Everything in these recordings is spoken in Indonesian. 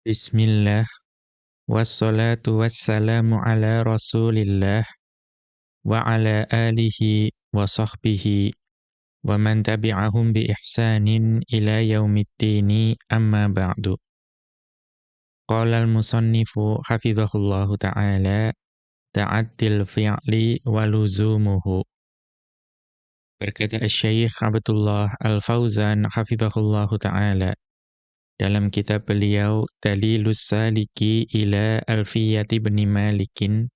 Bismillah, wassalatu wassalamu ala rasulillah, wa ala alihi wa sahbihi, wa man tabi'ahum bi ihsanin ila yaumiddini amma ba'du. Qala al-musannifu hafidhahullahu ta'ala, ta'addil fi'li wa luzumuhu. Berkata Syekh Abdullah Al-Fauzan hafidhahullahu ta'ala, dalam kitab beliau Dalilus Saliki ila Alfiyati bin Malikin,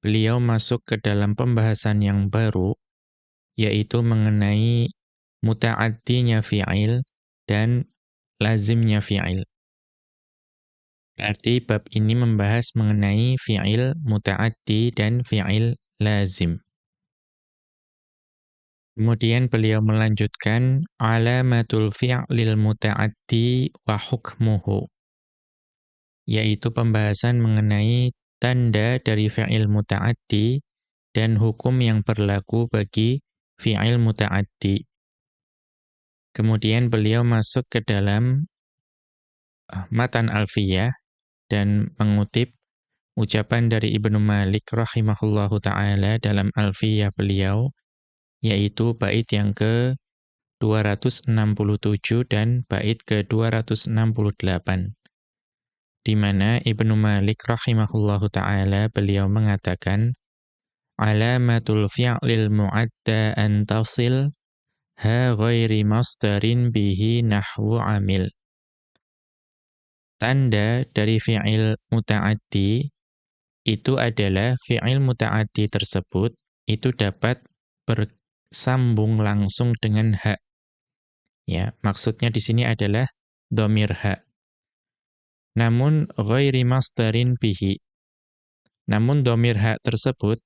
beliau masuk ke dalam pembahasan yang baru, yaitu mengenai muta'addinya fi'il dan lazimnya fi'il. Berarti bab ini membahas mengenai fi'il muta'addi dan fi'il lazim. Kemudian beliau melanjutkan alamatul fi'lil muta'addi wa hukmuhu, yaitu pembahasan mengenai tanda dari fi'il muta'addi dan hukum yang berlaku bagi fi'il muta'addi. Kemudian beliau masuk ke dalam matan alfiyah dan mengutip ucapan dari Ibnu Malik rahimahullahu ta'ala dalam alfiyah beliau, yaitu bait yang ke-267 dan bait ke-268. Di mana Ibnu Malik rahimahullahu ta'ala beliau mengatakan, alamatul fi'lil mu'adda an tasil ha ghairi masdarin bihi nahwu amil. Tanda dari fi'il muta'addi itu adalah fi'il muta'addi tersebut itu dapat bersambung langsung dengan ha. Ya, maksudnya di sini adalah dhamir ha. Namun ghairi masdarin bihi. Namun dhamir ha tersebut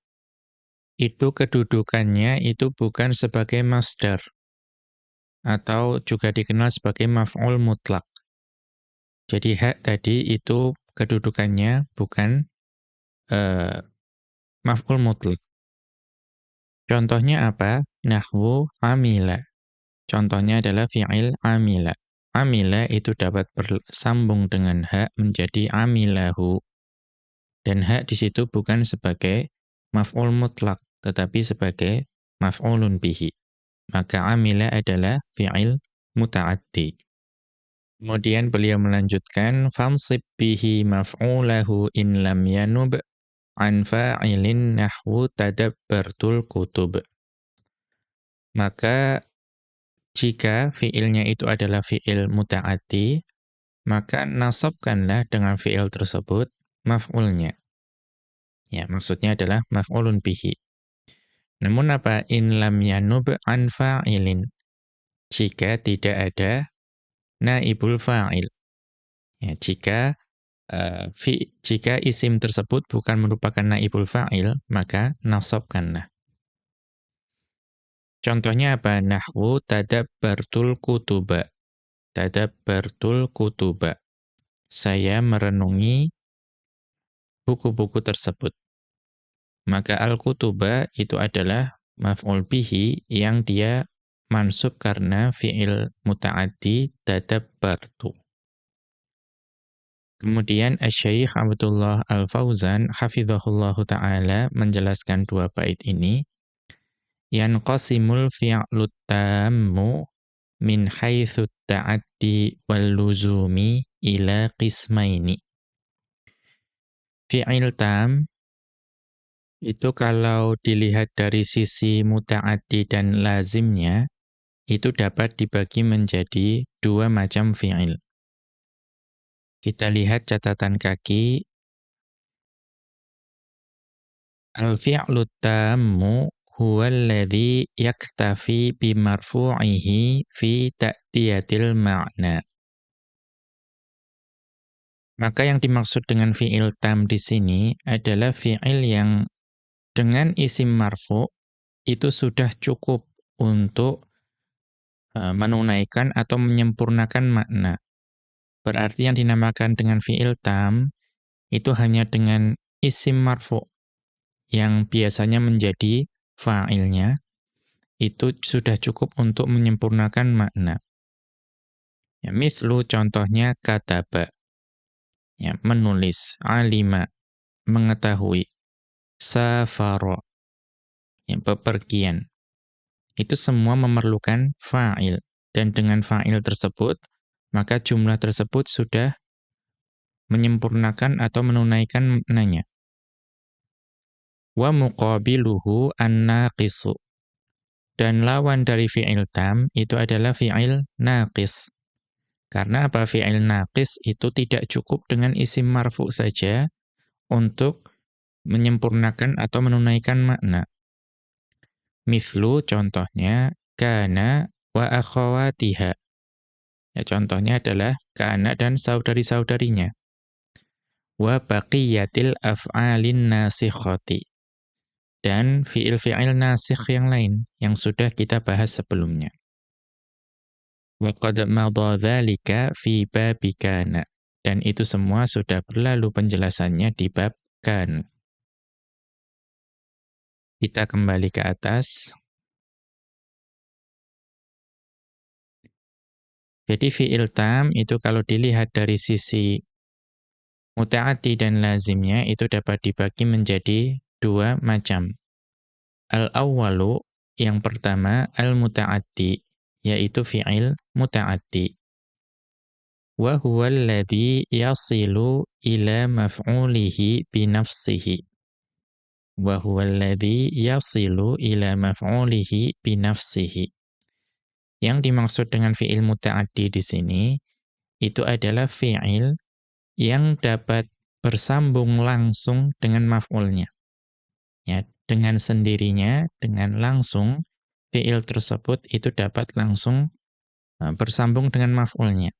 itu kedudukannya itu bukan sebagai masdar atau juga dikenal sebagai maf'ul mutlak. Jadi ha tadi itu kedudukannya bukan maf'ul mutlak. Contohnya apa? Nahwu amila. Contohnya adalah fi'il amila. Amila itu dapat bersambung dengan ha menjadi amilahu. Dan ha di situ bukan sebagai maf'ul mutlak, tetapi sebagai maf'ulun bihi. Maka amila adalah fi'il muta'addi. Kemudian beliau melanjutkan, fansib bihi maf'ulahu in lam yanub an fa'ilin nahwu tadabbartul kutub. Maka jika fi'ilnya itu adalah fi'il muta'addi, maka nasabkanlah dengan fi'il tersebut maf'ulnya. Ya, maksudnya adalah maf'ulun bihi. Namun apa? In lam yanub an fa'ilin. Jika tidak ada naibul fa'il. Ya, jika isim tersebut bukan merupakan naibul fa'il, maka nasabkanlah. Contohnya apa? Nahwu tadabbartul kutuba. Tadabbartul kutuba. Saya merenungi buku-buku tersebut. Maka al-kutuba itu adalah maf'ul bihi yang dia mansub karena fi'il muta'addi tadabbartu. Kemudian Asy-Syaikh Abdullah Al-Fauzan hafizahullahu ta'ala menjelaskan dua bait ini. Yanqasimul fi'lut tammu min haitsu ta'addi wal luzumi ila qismaini. Fi'il tam itu kalau dilihat dari sisi muta'addi dan lazimnya, itu dapat dibagi menjadi dua macam fi'il. Kita lihat catatan kaki. Al-fi'lu tammu huwa alladhi yaktafi bimarfu'ihi fi ta'diyatil ma'na. Maka yang dimaksud dengan fi'il tam di sini adalah fi'il yang dengan isim marfu' itu sudah cukup untuk menunaikan atau menyempurnakan makna. Berarti yang dinamakan dengan fi'il tam itu hanya dengan isim marfu' yang biasanya menjadi fa'ilnya, itu sudah cukup untuk menyempurnakan makna. Ya, mislu contohnya kataba. Ya, menulis, alima, mengetahui, safara, ya, bepergian. Itu semua memerlukan fa'il. Dan dengan fa'il tersebut, maka jumlah tersebut sudah menyempurnakan atau menunaikan maknanya. Wa muqabiluhu an-naqisu. Dan lawan dari fi'il tam itu adalah fi'il naqis. Karena apa? Fi'il naqis itu tidak cukup dengan isim marfu saja untuk menyempurnakan atau menunaikan makna. Mithlu contohnya kana wa akhawatiha. Ya, contohnya adalah kana dan saudari-saudarinya. Wa baqiyatil af'alin nasikhati. Dan fi'il-fi'il nasikh yang lain yang sudah kita bahas sebelumnya. Wa qad madha dzalika fi babi kana. Dan itu semua sudah berlalu penjelasannya di bab kan. Kita kembali ke atas. Jadi fi'il tam itu kalau dilihat dari sisi muta'addi dan lazimnya itu dapat dibagi menjadi dua macam. Al-awwalu, yang pertama, al-muta'addi, yaitu fi'il muta'addi. Wa huwa alladhi yasilu ila maf'ulihi binafsihi. Wa huwa alladhi yasilu ila maf'ulihi binafsihi. Yang dimaksud dengan fi'il muta'addi di sini, itu adalah fi'il yang dapat bersambung langsung dengan maf'ulnya. Ya, dengan sendirinya, dengan langsung, fi'il tersebut itu dapat langsung bersambung dengan maf'ulnya.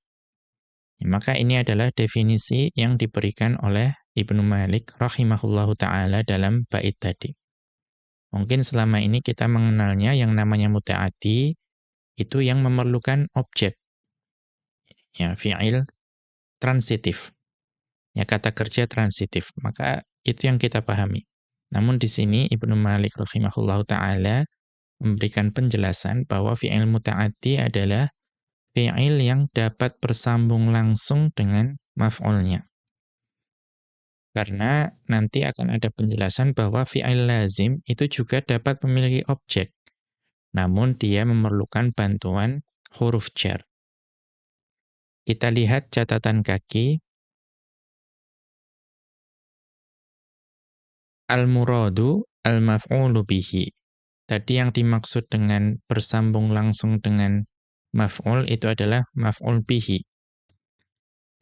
Ya, maka ini adalah definisi yang diberikan oleh Ibnu Malik rahimahullahu ta'ala dalam bait tadi. Mungkin selama ini kita mengenalnya yang namanya muta'addi, itu yang memerlukan objek. Ya, fi'il transitif. Ya, kata kerja transitif. Maka itu yang kita pahami. Namun di sini Ibnu Malik rahimahullahu ta'ala memberikan penjelasan bahwa fi'il muta'addi adalah fi'il yang dapat bersambung langsung dengan maf'ulnya. Karena nanti akan ada penjelasan bahwa fi'il lazim itu juga dapat memiliki objek. Namun dia memerlukan bantuan huruf jar. Kita lihat catatan kaki. Al-muradu al-maf'ulu bihi. Tadi yang dimaksud dengan bersambung langsung dengan maf'ul itu adalah maf'ul bihi.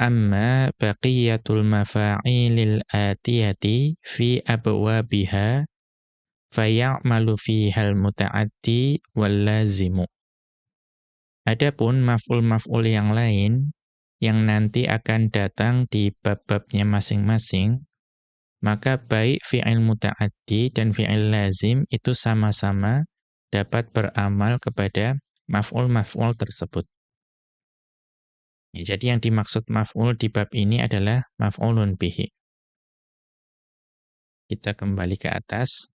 Amma baqiyatul mafa'ilil atiyati fi abwabiha faya'malu fihal muta'addi wal lazimu. Adapun maf'ul-maf'ul yang lain yang nanti akan datang di bab-babnya masing-masing, maka baik fi'il muta'addi dan fi'il lazim itu sama-sama dapat beramal kepada maf'ul-maf'ul tersebut. Ya, jadi yang dimaksud maf'ul di bab ini adalah maf'ulun bihi. Kita kembali ke atas.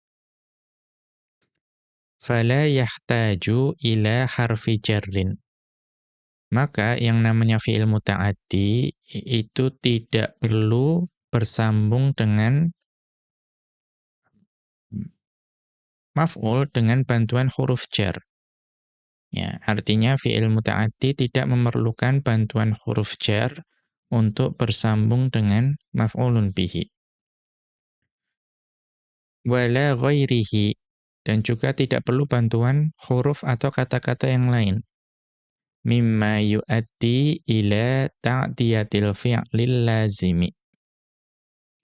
Fala yahtaju ila harfi jarrin. Maka yang namanya fi'il muta'addi itu tidak perlu bersambung dengan maf'ul dengan bantuan huruf jar. Ya, artinya fi'il muta'addi tidak memerlukan bantuan huruf jar untuk bersambung dengan maf'ulun bihi. Wala ghairihi, dan juga tidak perlu bantuan huruf atau kata-kata yang lain. Mimma yu'addi ila ta'diyatil fi'lil lazimi.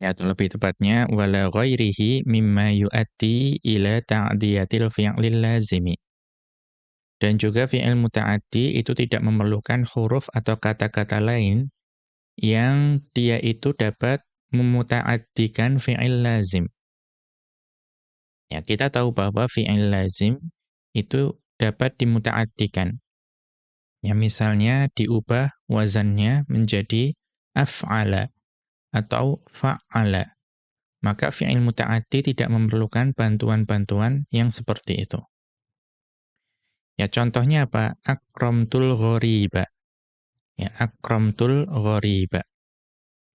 Ya, atau lebih tepatnya wala ghairihi mimma yu'addi ila ta'diyatil fi'lil lazimi. Dan juga fi'il muta'addi itu tidak memerlukan huruf atau kata-kata lain yang dia itu dapat memuta'addikan fi'il lazim. Ya, kita tahu bahwa fi'il lazim itu dapat dimuta'addikan. Ya, misalnya diubah wazannya menjadi af'ala atau fa'ala. Maka fi'il muta'addi tidak memerlukan bantuan-bantuan yang seperti itu. Ya, contohnya apa? Akramtul ghoriba. Ya, akramtul ghoriba.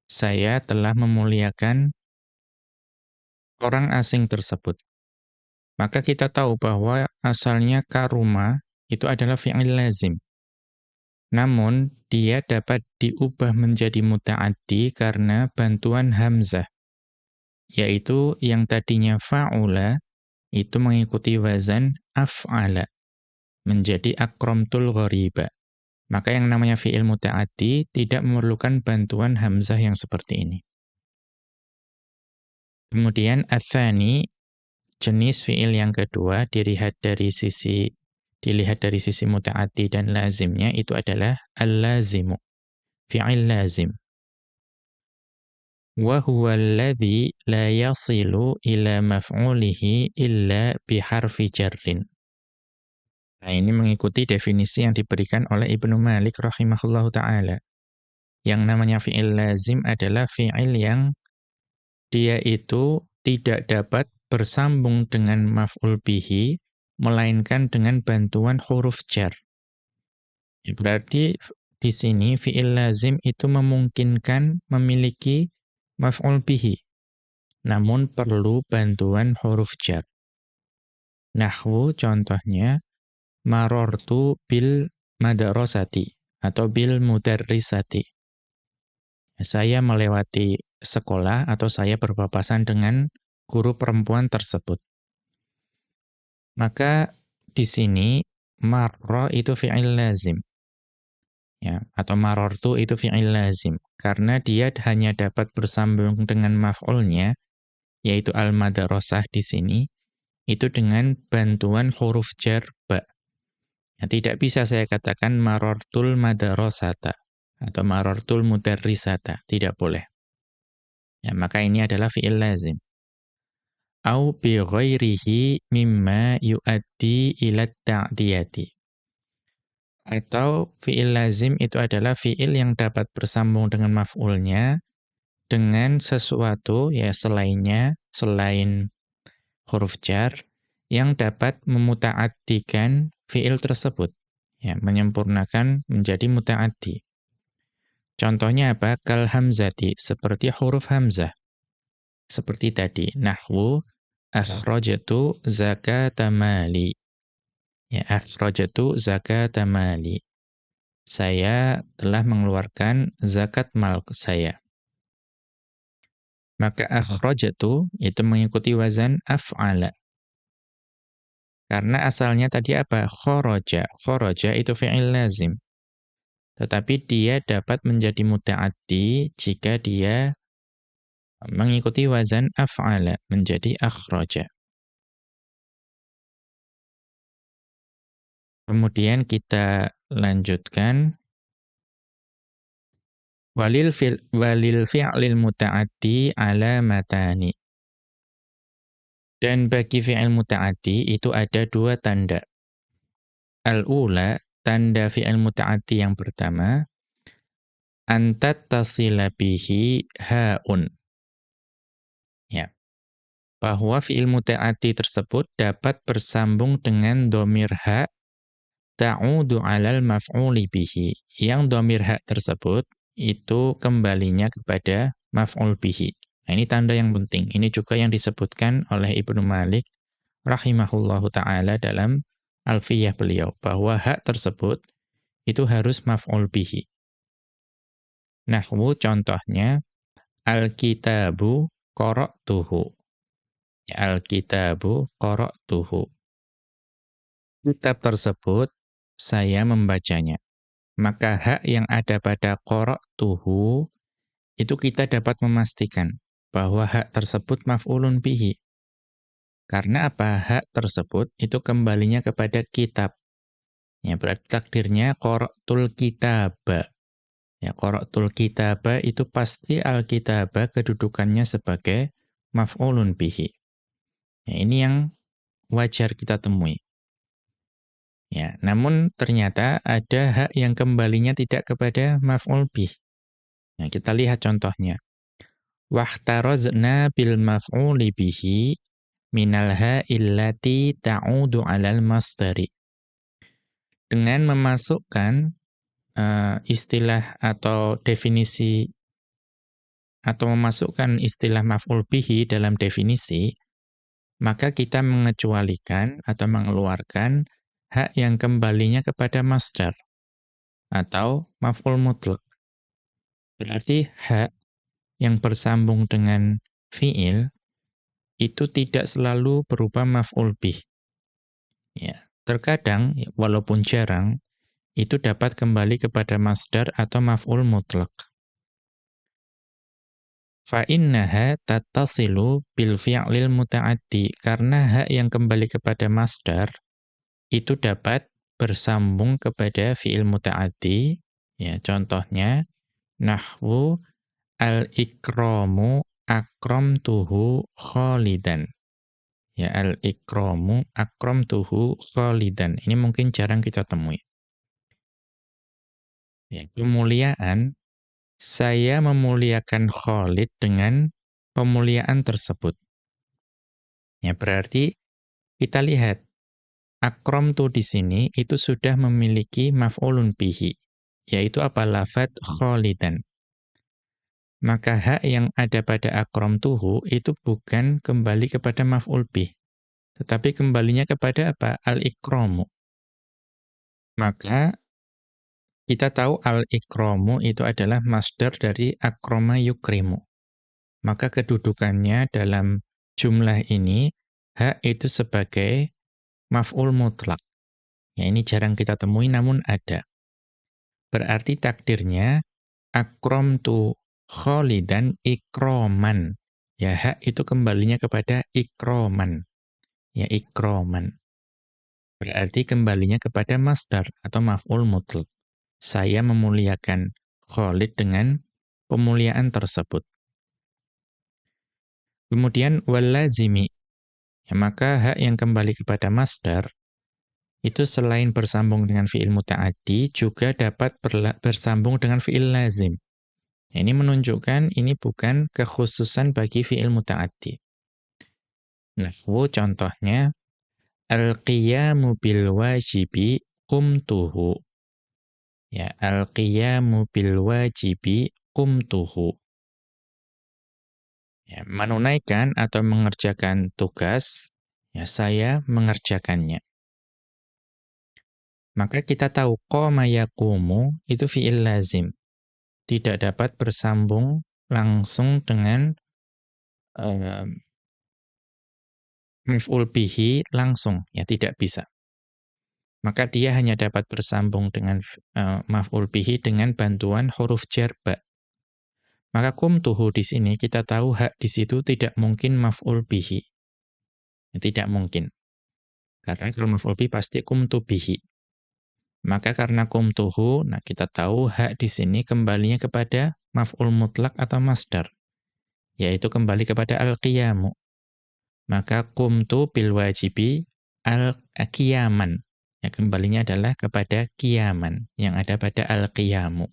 Saya telah memuliakan orang asing tersebut. Maka kita tahu bahwa asalnya karuma itu adalah fi'il lazim. Namun, dia dapat diubah menjadi muta'addi karena bantuan hamzah, yaitu yang tadinya fa'ula, itu mengikuti wazan af'ala, menjadi akramtul ghariba. Maka yang namanya fi'il muta'addi tidak memerlukan bantuan hamzah yang seperti ini. Kemudian ats-tsani, jenis fi'il yang kedua dilihat dari sisi muta'addi dan lazimnya itu adalah al-lazimu, fi'il lazim. Wa huwa alladhi la yasilu ila maf'ulihi illa biharfi jarrin. Nah, ini mengikuti definisi yang diberikan oleh Ibnu Malik rahimahullahu ta'ala. Yang namanya fi'il lazim adalah fi'il yang dia itu tidak dapat bersambung dengan maf'ul bihi, melainkan dengan bantuan huruf jar. Ya, berarti di sini fi'il lazim itu memungkinkan memiliki maf'ul bihi, namun perlu bantuan huruf jar. Nahwu contohnya, marortu bil madrasati atau bil mudarrisati. Saya melewati sekolah atau saya berpapasan dengan guru perempuan tersebut. Maka di sini marra itu fi'il lazim. Ya, atau marortu itu fi'il lazim karena dia hanya dapat bersambung dengan maf'ulnya yaitu al-madrasah di sini itu dengan bantuan huruf jar ba. Ya, tidak bisa saya katakan marortul madrasata atau marortul mudarrisata, tidak boleh. Ya, maka ini adalah fi'il lazim. Au bi ghairihi mimma yuaddi ila ta'diyati. Atau fi'il lazim itu adalah fi'il yang dapat bersambung dengan maf'ulnya dengan sesuatu ya selainnya, selain huruf jar yang dapat memuta'addikan fi'il tersebut. Ya, menyempurnakan menjadi muta'addi. Contohnya apa? Kal hamzati, seperti huruf hamzah. Seperti tadi, nahwu akhrajatu zakata mali. Ya, akhrajatu zakata mali. Saya telah mengeluarkan zakat mal saya. Maka akhrajatu itu mengikuti wazan af'ala. Karena asalnya tadi apa? Kharaja. Kharaja itu fi'il lazim. Tetapi dia dapat menjadi muta'addi jika dia mengikuti wazan af'ala, menjadi akhraja. Kemudian kita lanjutkan. Walil fi'lil muta'addi alamatani. Dan bagi fi'il muta'addi itu ada dua tanda. Al-ula, tanda fi'il muta'addi yang pertama, antattasila bihi ha'un. Ya, bahwa fi'il muta'addi tersebut dapat bersambung dengan dhamir ha ta'udu 'alal maf'uli bihi. Yang dhamir ha tersebut itu kembalinya kepada maf'ul bihi. Nah, ini tanda yang penting. Ini juga yang disebutkan oleh Ibnu Malik rahimahullahu ta'ala dalam Alfiyah beliau, bahwa hak tersebut itu harus maf'ul bihi. Nahwu contohnya, al-kitabu qara'tuhu. Ya, al-kitabu qara'tuhu. Kitab tersebut saya membacanya. Maka hak yang ada pada qara'tuhu itu kita dapat memastikan bahwa hak tersebut maf'ulun bihi. Karena apa? Hak tersebut itu kembalinya kepada kitab. Ya, berarti takdirnya qara'tul kitaba. Ya, qara'tul kitaba itu pasti al-kitaba kedudukannya sebagai maf'ulun bihi. Ya, ini yang wajar kita temui. Ya, namun ternyata ada hak yang kembalinya tidak kepada maf'ul bih. Nah, kita lihat contohnya. Wahtarazna bil maf'uli bihi minal ha'illati ta'udu 'alal masdari. Dengan memasukkan istilah atau definisi atau memasukkan istilah maf'ul bihi dalam definisi, maka kita mengecualikan atau mengeluarkan hak yang kembalinya kepada masdar atau maf'ul mutlaq. Berarti hak yang bersambung dengan fi'il itu tidak selalu berupa maf'ul bih. Ya, terkadang walaupun jarang itu dapat kembali kepada masdar atau maf'ul mutlaq. Fa innaha tattasilu bil fi'lil muta'addi, karena hak yang kembali kepada masdar itu dapat bersambung kepada fi'il muta'addi. Ya, contohnya nahwu al-ikramu akramtuhu khalidan. Ya, al-ikramu akramtuhu khalidan. Ini mungkin jarang kita temui. Ya, kemuliaan, saya memuliakan Khalid dengan pemuliaan tersebut. Ya, berarti kita lihat akramtu di sini itu sudah memiliki maf'ulun bihi, yaitu apa? Lafadz khalidan. Maka hak yang ada pada akramtuhu itu bukan kembali kepada maf'ul bih, tetapi kembalinya kepada apa? Al-ikramu. Maka kita tahu al-ikramu itu adalah masdar dari akrama yukrimu. Maka kedudukannya dalam jumlah ini, hak itu sebagai maf'ul mutlak. Ya, ini jarang kita temui namun ada. Berarti takdirnya akramtu khalidan ikroman. Ya, hak itu kembalinya kepada ikroman. Ya, ikroman. Berarti kembalinya kepada masdar atau maf'ul mutlak. Saya memuliakan Khalid dengan pemuliaan tersebut. Kemudian walazimi. Ya, maka hak yang kembali kepada masdar itu selain bersambung dengan fi'il muta'addi juga dapat bersambung dengan fi'il lazim. Ya, ini menunjukkan ini bukan kekhususan bagi fi'il muta'addi. Nahwu contohnya al-qiyamu bil wajibi qumtuhu. Ya, al-qiyamu bil wajibi qumtuhu. Ya, menunaikan atau mengerjakan tugas, ya saya mengerjakannya. Maka kita tahu qama yaqumu itu fi'il lazim. Tidak dapat bersambung langsung dengan maf'ul bihi langsung, ya tidak bisa. Maka dia hanya dapat bersambung dengan maf'ul bihi dengan bantuan huruf jar ba. Maka qumtuhu di sini kita tahu hak di situ tidak mungkin maf'ul bihi. Tidak mungkin. Karena kalau maf'ul bihi pasti qumtu bihi. Maka karena qumtuhu, nah kita tahu hak di sini kembalinya kepada maf'ul mutlak atau masdar, yaitu kembali kepada al-qiyamu. Maka qumtu bil wajibi al-qiyaman. Ya, kembalinya adalah kepada qiyaman yang ada pada al-qiyamu.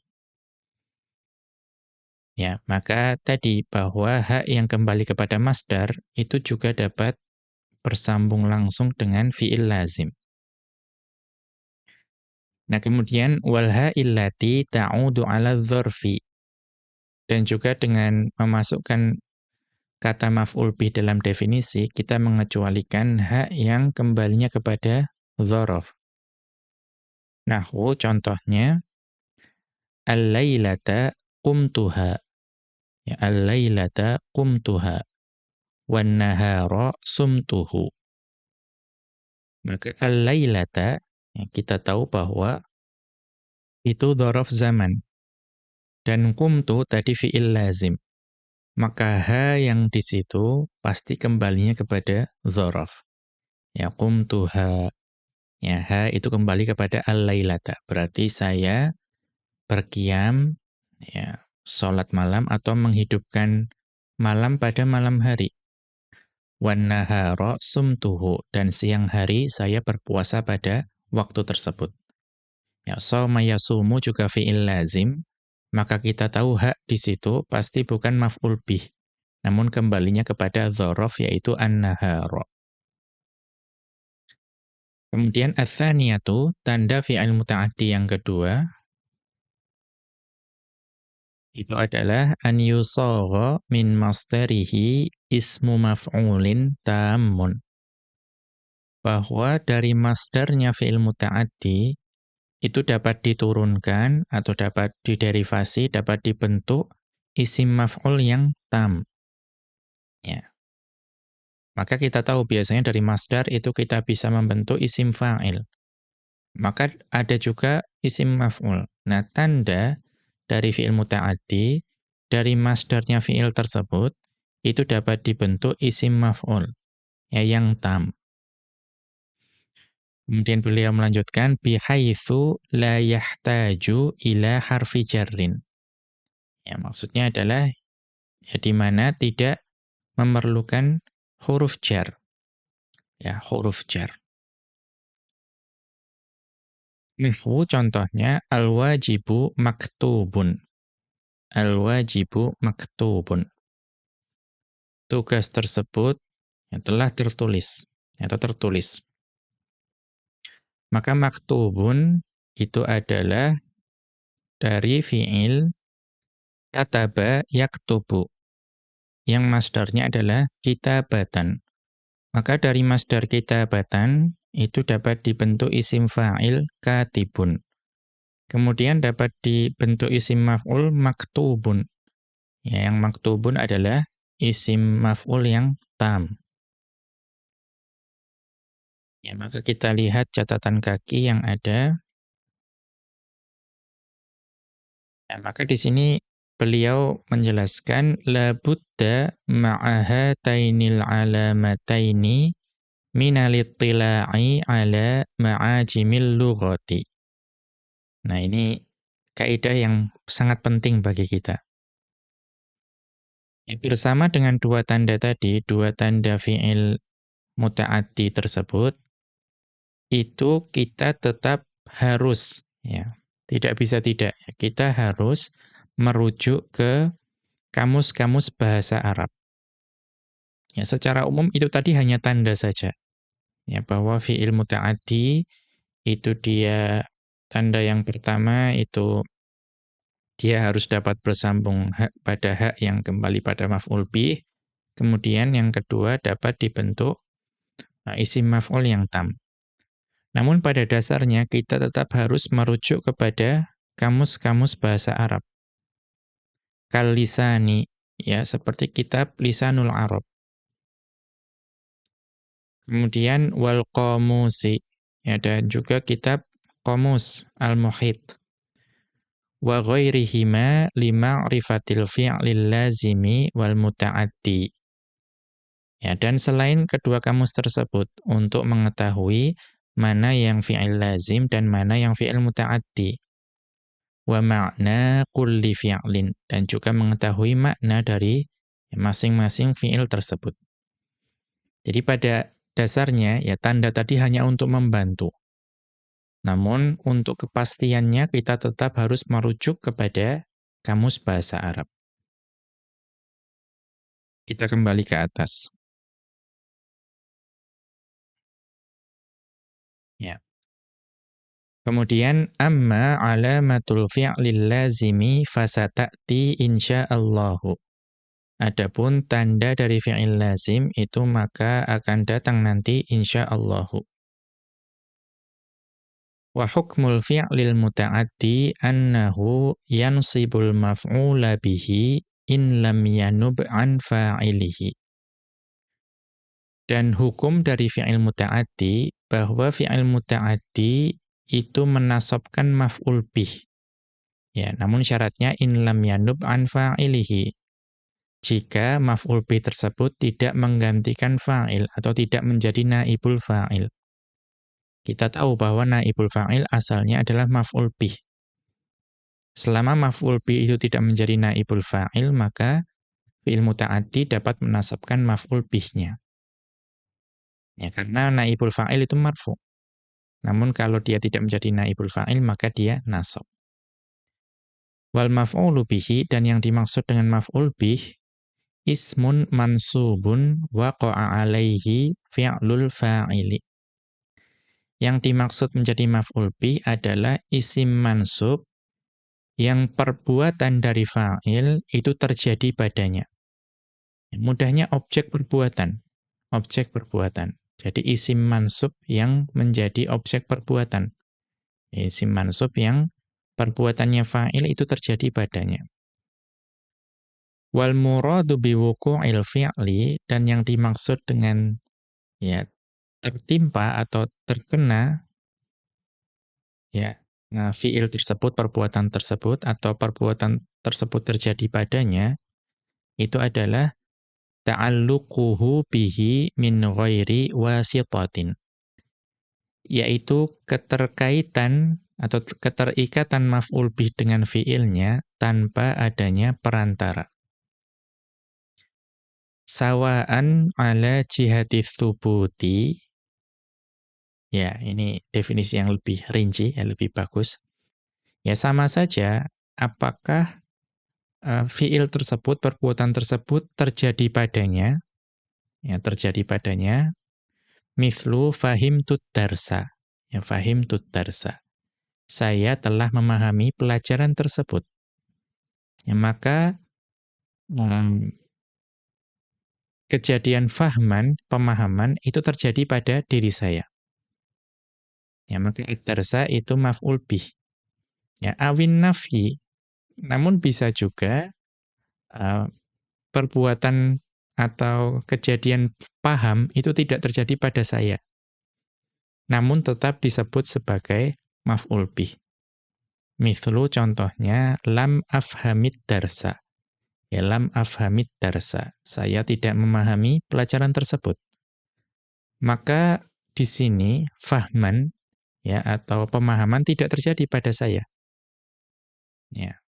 Ya, maka tadi bahwa hak yang kembali kepada masdar itu juga dapat bersambung langsung dengan fi'il lazim. Nah, kemudian wal ha'illati ta'udu 'ala dzarfi. Dan juga dengan memasukkan kata maf'ul bih dalam definisi, kita mengecualikan hak yang kembalinya kepada dzaraf. Nahwu contohnya al-lailata qumtuha. Ya, al-lailata qumtuha wan nahara sumtuhu. Maka al-lailata, ya, kita tahu bahwa itu dzaraf zaman dan qumtu tadi fi'il lazim. Maka ha yang di situ pasti kembalinya kepada dzaraf. Ya, qumtuha. Ya, ha itu kembali kepada al-lailata. Berarti saya berqiyam, ya, salat malam atau menghidupkan malam pada malam hari. Wan nahara sumtuhu, dan siang hari saya berpuasa pada waktu tersebut. Ya, shoma yasumu juga fi'il lazim, maka kita tahu hak di situ pasti bukan maf'ul bih, namun kembalinya kepada dzaraf yaitu an-nahara. Kemudian ats-tsaniyatu, tanda fi'il muta'addi yang kedua, Itu adalah an yusagha min masdarihi ismu maf'ulin tammun. Bahwa dari masdarnya fi'il muta'addi itu dapat diturunkan atau dapat diderivasi, dapat dibentuk isim maf'ul yang tam. Ya. Maka kita tahu biasanya dari masdar itu kita bisa membentuk isim fa'il. Maka ada juga isim maf'ul. Nah, tanda dari fi'il muta'addi, dari masdarnya fi'il tersebut, itu dapat dibentuk isim maf'ul, ya, yang tam. Kemudian beliau melanjutkan, bihaitsu la yahtaju ila harfi jarrin. Ya, maksudnya adalah, ya, di mana tidak memerlukan huruf jar. Ya, huruf jar. Nihwu contohnya, al-wajibu maktubun. Al-wajibu maktubun. Tugas tersebut yang telah tertulis atau tertulis. Maka maktubun itu adalah dari fi'il kataba yaktubu, yang masdarnya adalah kitabatan. Maka dari masdar kitabatan itu dapat dibentuk isim fa'il katibun. Kemudian dapat dibentuk isim maf'ul maktubun. Ya, yang maktubun adalah isim maf'ul yang tam. Ya, maka kita lihat catatan kaki yang ada. Nah, maka di sini beliau menjelaskan la budda ma'a tainil alamataini minal ittila'i ala ma'ajimil lughati. Nah, ini kaidah yang sangat penting bagi kita. Ya, bersama dengan dua tanda tadi, dua tanda fi'il muta'addi tersebut, itu kita tetap harus, ya, tidak bisa tidak, kita harus merujuk ke kamus-kamus bahasa Arab. Ya, secara umum itu tadi hanya tanda saja. Ya, bahwa fi'il muta'addi itu dia tanda yang pertama itu dia harus dapat bersambung pada hak yang kembali pada maf'ul bih. Kemudian yang kedua dapat dibentuk isim maf'ul yang tam. Namun pada dasarnya kita tetap harus merujuk kepada kamus-kamus bahasa Arab. Kal lisani, ya, seperti kitab Lisanul Arab. Kemudian wal qamusi, ya, dan juga kitab Qamus Al-Muhit. Wa ghairihima lima'rifatil fi'lil lazimi wal muta'addi. Ya, dan selain kedua kamus tersebut untuk mengetahui mana yang fi'il lazim dan mana yang fi'il muta'addi. Wa ma'na kulli fi'lin, dan juga mengetahui makna dari masing-masing fi'il tersebut. Jadi pada dasarnya ya tanda tadi hanya untuk membantu. Namun untuk kepastiannya kita tetap harus merujuk kepada kamus bahasa Arab. Kita kembali ke atas. Ya. Kemudian amma alamatul fi'lil lazimi fasata'ti insyaallahu. Adapun tanda dari fi'il lazim itu maka akan datang nanti insyaallahu. Wa hukmul fi'lil muta'addi annahu yansibul maf'ula bihi in lam yanub an fa'ilihi. Dan hukum dari fi'il muta'addi bahwa fi'il muta'addi itu menasabkan maf'ul bih. Ya, namun syaratnya in lam yanub an fa'ilihi. Jika maf'ul bih tersebut tidak menggantikan fa'il atau tidak menjadi naibul fa'il. Kita tahu bahwa naibul fa'il asalnya adalah maf'ul bih. Selama maf'ul bih itu tidak menjadi naibul fa'il, maka fi'il muta'addi dapat menasabkan maf'ul bihnya. Ya, karena naibul fa'il itu marfu'. Namun kalau dia tidak menjadi naibul fa'il, maka dia nasab. Wal maf'ulu bihi, dan yang dimaksud dengan maf'ul bih, ismun mansubun waqa'a alaihi fi'lul fa'ili. Yang dimaksud menjadi maf'ul bih adalah isim mansub yang perbuatan dari fa'il itu terjadi padanya. Mudahnya objek perbuatan. Objek perbuatan. Jadi isim mansub yang menjadi objek perbuatan. Isim mansub yang perbuatannya fa'il itu terjadi padanya. Wal muradu biwuqu'il fi'li, dan yang dimaksud dengan ya tertimpa atau terkena ya fi'il tersebut, perbuatan tersebut atau perbuatan tersebut terjadi padanya itu adalah ta'alluquhu bihi min ghairi wasitatin, yaitu keterkaitan atau keterikatan maf'ul bih dengan fi'ilnya tanpa adanya perantara. Sawa'an ala jihati thubuti, ya ini definisi yang lebih rinci, yang lebih bagus. Ya sama saja apakah fi'il tersebut, perbuatan tersebut terjadi padanya, ya terjadi padanya, mithlu fahimtud darsa, ya fahimtud darsa. Saya telah memahami pelajaran tersebut. Ya, maka kejadian fahman, pemahaman, itu terjadi pada diri saya. Ya, maka ad-darsa itu maf'ul bih. Ya, awin nafyi. Namun bisa juga perbuatan atau kejadian paham itu tidak terjadi pada saya. Namun tetap disebut sebagai maf'ul bih. Mithlu contohnya lam afhamid darsa. Ya, lam afhamid darsa. Saya tidak memahami pelajaran tersebut. Maka di sini fahman ya atau pemahaman tidak terjadi pada saya. Ya.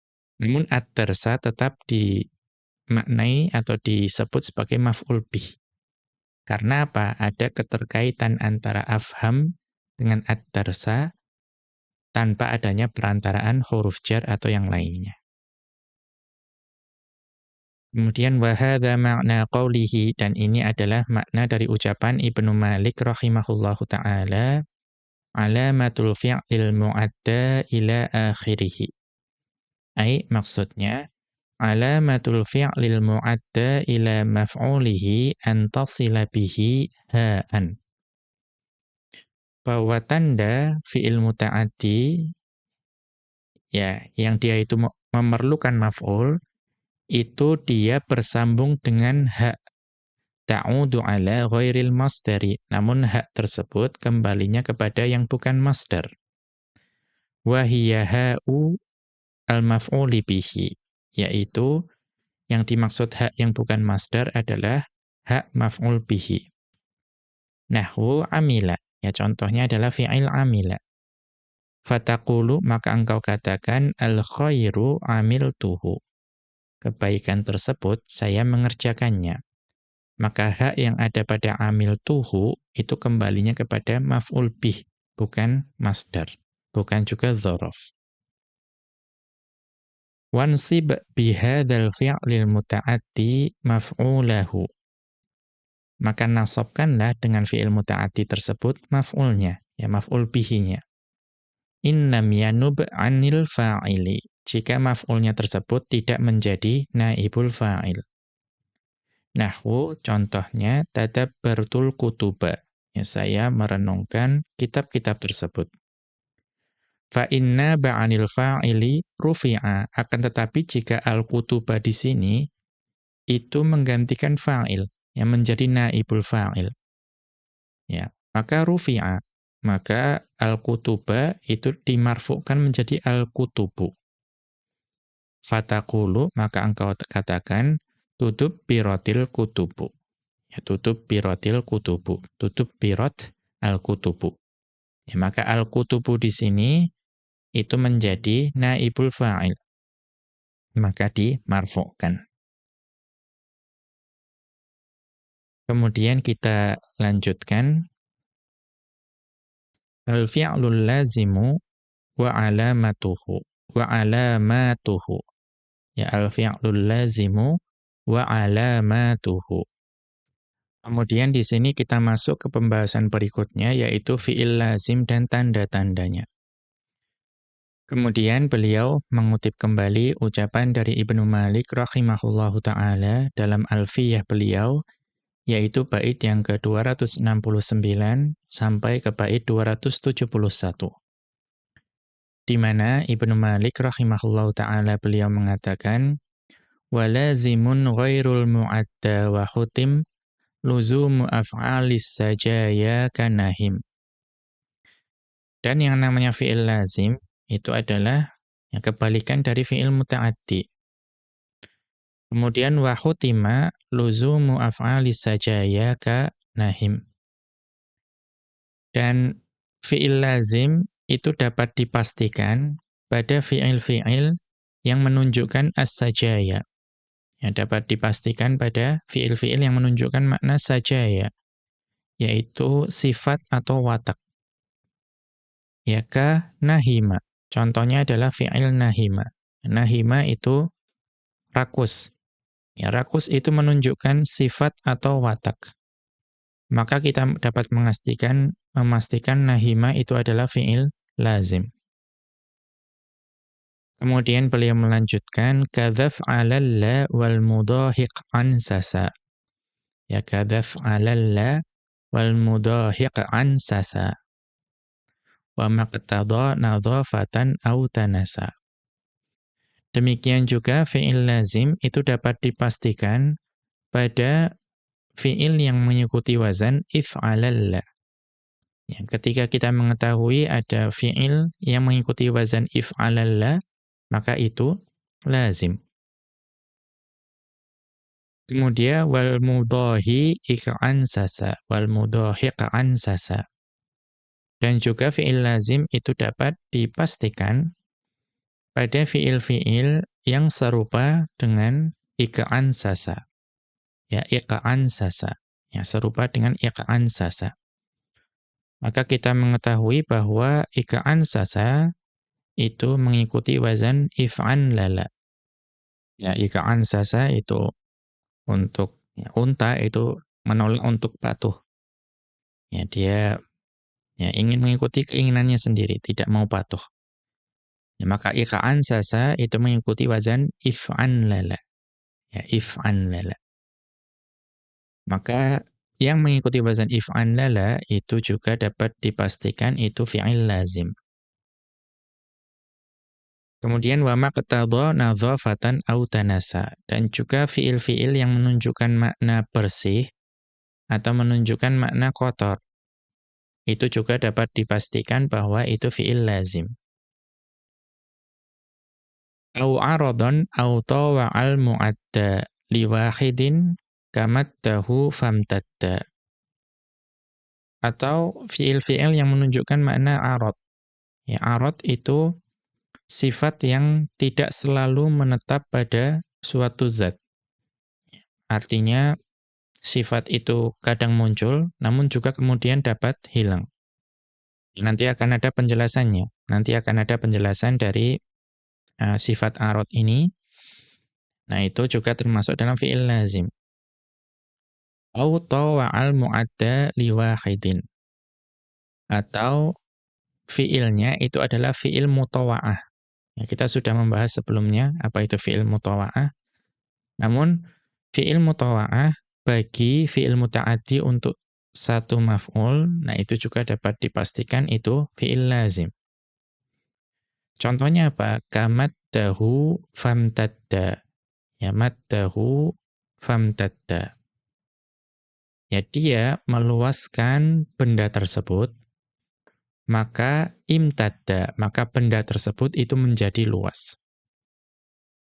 Namun ad-darsa tetap dimaknai atau disebut sebagai maf'ul bih. Karena apa? Ada keterkaitan antara afham dengan ad-darsa tanpa adanya perantaraan huruf jar atau yang lainnya. Kemudian wa hadza ma'na qawlihi, dan ini adalah makna dari ucapan Ibnu Malik rahimahullahu taala, alamatul fi'lil mu'adda ila akhirih. Maksudnya alamatul fi'lil mu'adda ila maf'ulihi an tasila bihi ha'an. Bahwa tanda fi'il muta'addi ya yang dia itu memerlukan maf'ul, itu dia bersambung dengan hak, ta'udu ala ghairil masdari, namun hak tersebut kembalinya kepada yang bukan masdar. Wa hiya ha'u al-maf'uli bihi, yaitu yang dimaksud hak yang bukan masdar adalah hak maf'ul bihi. Nahwu amila, ya contohnya adalah fi'il amila. Fataqulu, maka engkau katakan al-khairu amiltuhu. Kebaikan tersebut saya mengerjakannya. Maka hak yang ada pada amiltuhu itu kembalinya kepada maf'ul bih, bukan masdar, bukan juga dzaraf. Wansib bihadzal fi'lil muta'addi maf'ulahu. Maka nasabkanlah dengan fi'il muta'addi tersebut maf'ulnya, ya maf'ul bihinya. In lam yanub 'anil fa'ili. Jika maf'ulnya tersebut tidak menjadi naibul fa'il. Nahwu contohnya tadabbartul kutuba. Ya, saya merenungkan kitab-kitab tersebut. Fa inna ba'anil fa'ili rufi'a, akan tetapi jika al-kutuba di sini itu menggantikan fa'il yang menjadi naibul fa'il. Ya, maka rufi'a, maka al-kutuba itu dimarfu'kan menjadi al-kutubu. Fataqulu, maka engkau katakan tutup birotil kutubu. Ya, tutup birotil kutubu. Tutup birot al-kutubu. Ya, maka al-kutubu di sini itu menjadi naibul fa'il. Maka dimarfu'kan. Kemudian kita lanjutkan. Al-fi'lul lazimu wa alamatuhu. Wa alamatuhu. Ya, al-fi'lul lazimu wa alamatuhu. Kemudian di sini kita masuk ke pembahasan berikutnya, yaitu fi'il lazim dan tanda-tandanya. Kemudian beliau mengutip kembali ucapan dari Ibnu Malik rahimahullahu ta'ala dalam Alfiyah beliau, yaitu bait yang ke-269 sampai ke bait 271. Di mana Ibnu Malik rahimahullahu ta'ala beliau mengatakan, walazimun ghairul mu'adda wa khutim luzumu af'alis sajaya kanahim. Dan yang namanya fi'il lazim itu adalah yang kebalikan dari fi'il muta'addi. Kemudian wa khutima luzumu af'alis sajaya kanahim. Dan fi'il lazim itu dapat dipastikan pada fi'il-fi'il yang menunjukkan as-sajaya. Yang dapat dipastikan pada fi'il-fi'il yang menunjukkan makna sajaya, yaitu sifat atau watak. Ya ka nahima. Contohnya adalah fi'il nahima. Nahima itu rakus. Ya, rakus itu menunjukkan sifat atau watak. Maka kita dapat memastikan nahima itu adalah fi'il lazim. Kemudian beliau melanjutkan kadzaf 'alal la wal mudahiq an sasa. Ya kadzaf 'alal la wal mudahiq an sasa. Wa maqtada nadhafatan aw tanasa. Demikian juga fi'il lazim itu dapat dipastikan pada fi'il yang mengikuti wazan if'alalla. Ya, ketika kita mengetahui ada fi'il yang mengikuti wazan if'alalla, maka itu lazim. Kemudian wal mudahi iq'an sasa, wal mudahiq an sasa. Dan juga fi'il lazim itu dapat dipastikan pada fi'il-fi'il yang serupa dengan iq'an sasa. Ya, iq'an sasa. Ya, serupa dengan iq'an sasa. Maka kita mengetahui bahwa iq'an sasa itu mengikuti wazan if'an lala. Ya, iq'an sasa itu untuk ya, unta itu menolak untuk patuh. Ya, dia ya, ingin mengikuti keinginannya sendiri, tidak mau patuh. Ya, maka iq'an sasa itu mengikuti wazan if'an lala. Ya, if'an lala. Maka yang mengikuti wazan if'an lala itu juga dapat dipastikan itu fi'il lazim. Kemudian wa maqtada nadhafatan aw tanasa, dan juga fiil-fiil yang menunjukkan makna bersih atau menunjukkan makna kotor. Itu juga dapat dipastikan bahwa itu fiil lazim. Aw aradon aw tawa'al mu'adda liwahidin kamaddahu famtadda. Atau fiil-fiil yang menunjukkan makna arad. Ya, arad itu sifat yang tidak selalu menetap pada suatu zat. Artinya, sifat itu kadang muncul, namun juga kemudian dapat hilang. Nanti akan ada penjelasannya. Nanti akan ada penjelasan dari sifat arad ini. Nah, itu juga termasuk dalam fi'il lazim. Au tawa'al mu'adda liwahidin. Atau fi'ilnya itu adalah fi'il mutawa'ah. Ya, kita sudah membahas sebelumnya apa itu fi'il mutawa'ah. Namun, fi'il mutawa'ah bagi fi'il muta'addi untuk satu maf'ul, nah itu juga dapat dipastikan itu fi'il lazim. Contohnya apa? Kamaddahu famtadda. Ya, maddahu famtadda. Ya, dia meluaskan benda tersebut, maka imtadda, maka benda tersebut itu menjadi luas.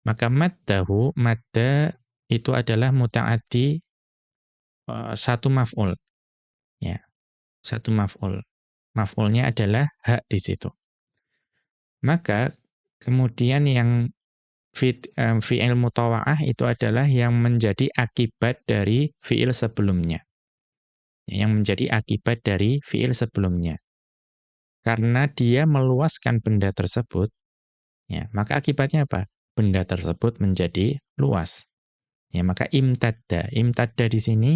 Maka maddahu, madda itu adalah muta'addi satu maf'ul. Ya, satu maf'ul. Maf'ulnya adalah hak di situ. Maka kemudian yang fi'il mutawa'ah itu adalah yang menjadi akibat dari fi'il sebelumnya. Yang menjadi akibat dari fi'il sebelumnya. Karena dia meluaskan benda tersebut, ya, maka akibatnya apa? Benda tersebut menjadi luas. Ya, maka imtadda. Imtadda di sini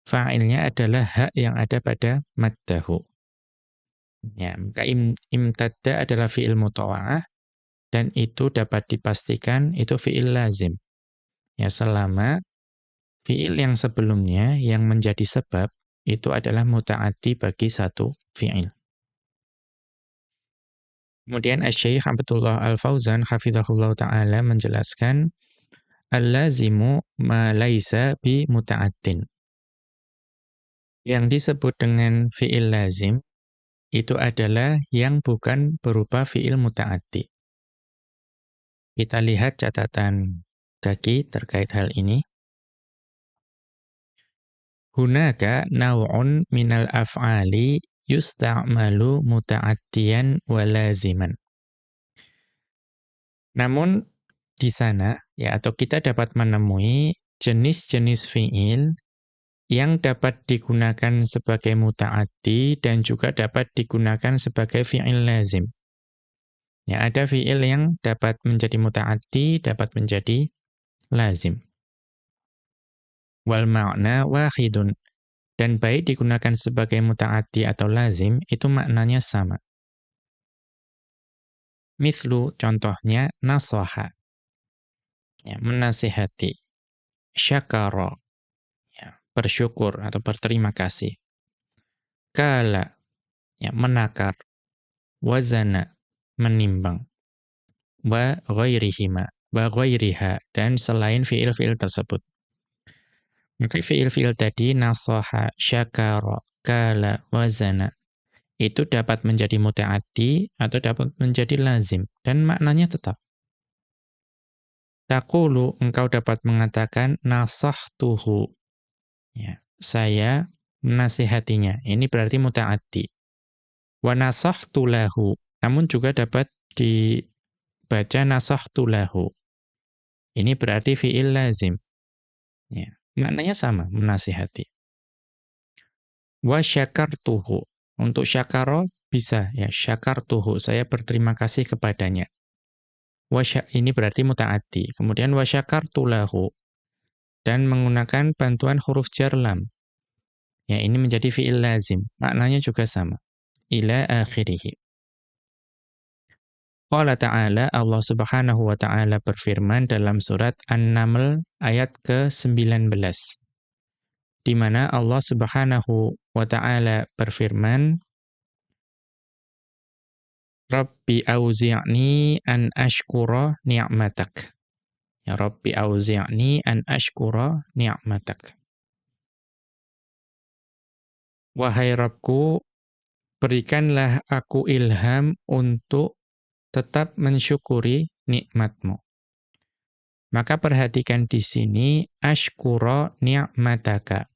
fa'ilnya adalah hak yang ada pada maddahu. Ya, maka imtadda adalah fi'il mutawa'ah dan itu dapat dipastikan itu fi'il lazim. Ya, selama fi'il yang sebelumnya yang menjadi sebab itu adalah muta'addi bagi satu fi'il. Kemudian Asy-Syaikh Abdullah Al-Fauzan hafizahullah ta'ala menjelaskan al-lazimu ma laisa bi muta'addin. Yang disebut dengan fi'il lazim itu adalah yang bukan berupa fi'il muta'addi. Kita lihat catatan kaki terkait hal ini. Hunaka naw'un minal af'ali yusta'malu muta'addiyan wa laziman. Namun di sana ya atau kita dapat menemui jenis-jenis fi'il yang dapat digunakan sebagai muta'addi dan juga dapat digunakan sebagai fi'il lazim. Ya, ada fi'il yang dapat menjadi muta'addi, dapat menjadi lazim. Wal ma'na wahidun. Dan baik digunakan sebagai muta'addi atau lazim, itu maknanya sama. Mithlu, contohnya, nasaha. Ya, menasihati. Syakara. Ya, bersyukur atau berterima kasih. Kala. Ya, menakar. Wazana. Menimbang. Wa ghairihima. Wa ghairiha. Dan selain fi'il-fi'il tersebut. Maka fi'il-fi'il tadi, nasaha, syakara, kala, wazana, itu dapat menjadi muta'addi atau dapat menjadi lazim. Dan maknanya tetap. Taqulu, engkau dapat mengatakan, nasahtuhu. Ya, saya menasihatinya. Ini berarti muta'addi. Wa nasahtu lahu. Namun juga dapat dibaca nasahtu lahu. Ini berarti fi'il lazim. Ya. Maknanya sama, menasihati. Wa syakartuhu. Untuk syakara bisa ya, syakartuhu, saya berterima kasih kepadanya. Ini berarti muta'addi. Kemudian wa syakartu lahu. Dan menggunakan bantuan huruf jar lam. Ya, ini menjadi fi'il lazim. Maknanya juga sama. Ila akhirih. Qala ta'ala, Allah Subhanahu wa ta'ala berfirman dalam surat An-Naml ayat ke-19. Di mana Allah Subhanahu wa ta'ala berfirman, Rabbi auzi'ni an ashkura ni'matak. Ya Rabbi auzi'ni an ashkura ni'matak. Wahai Rabbku, berikanlah aku ilham untuk tetap mensyukuri nikmatmu. Maka perhatikan di sini ashkura ni'mataka.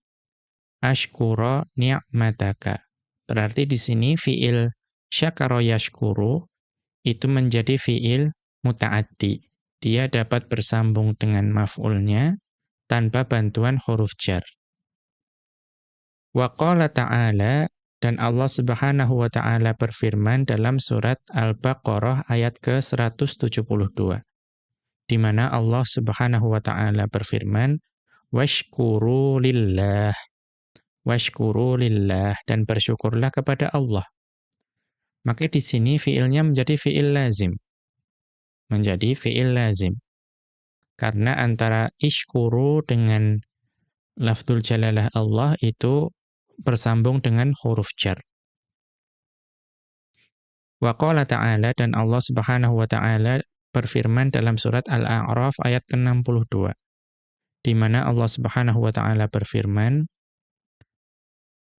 Ashkura ni'mataka. Berarti di sini fi'il syakara yashkuru itu menjadi fi'il muta'addi. Dia dapat bersambung dengan maf'ulnya tanpa bantuan huruf jar. Wa qala ta'ala, dan Allah Subhanahu wa ta'ala berfirman dalam surat Al-Baqarah ayat ke-172. Di mana Allah Subhanahu wa ta'ala berfirman, washkuru lillah. Washkuru lillah, dan bersyukurlah kepada Allah. Maka di sini fi'ilnya menjadi fi'il lazim. Menjadi fi'il lazim. Karena antara ishkuru dengan lafdzul jalalah Allah itu bersambung dengan huruf jar. Wa qala ta'ala, dan Allah Subhanahu wa ta'ala berfirman dalam surat Al-A'raf ayat ke-62. Di mana Allah Subhanahu wa ta'ala berfirman,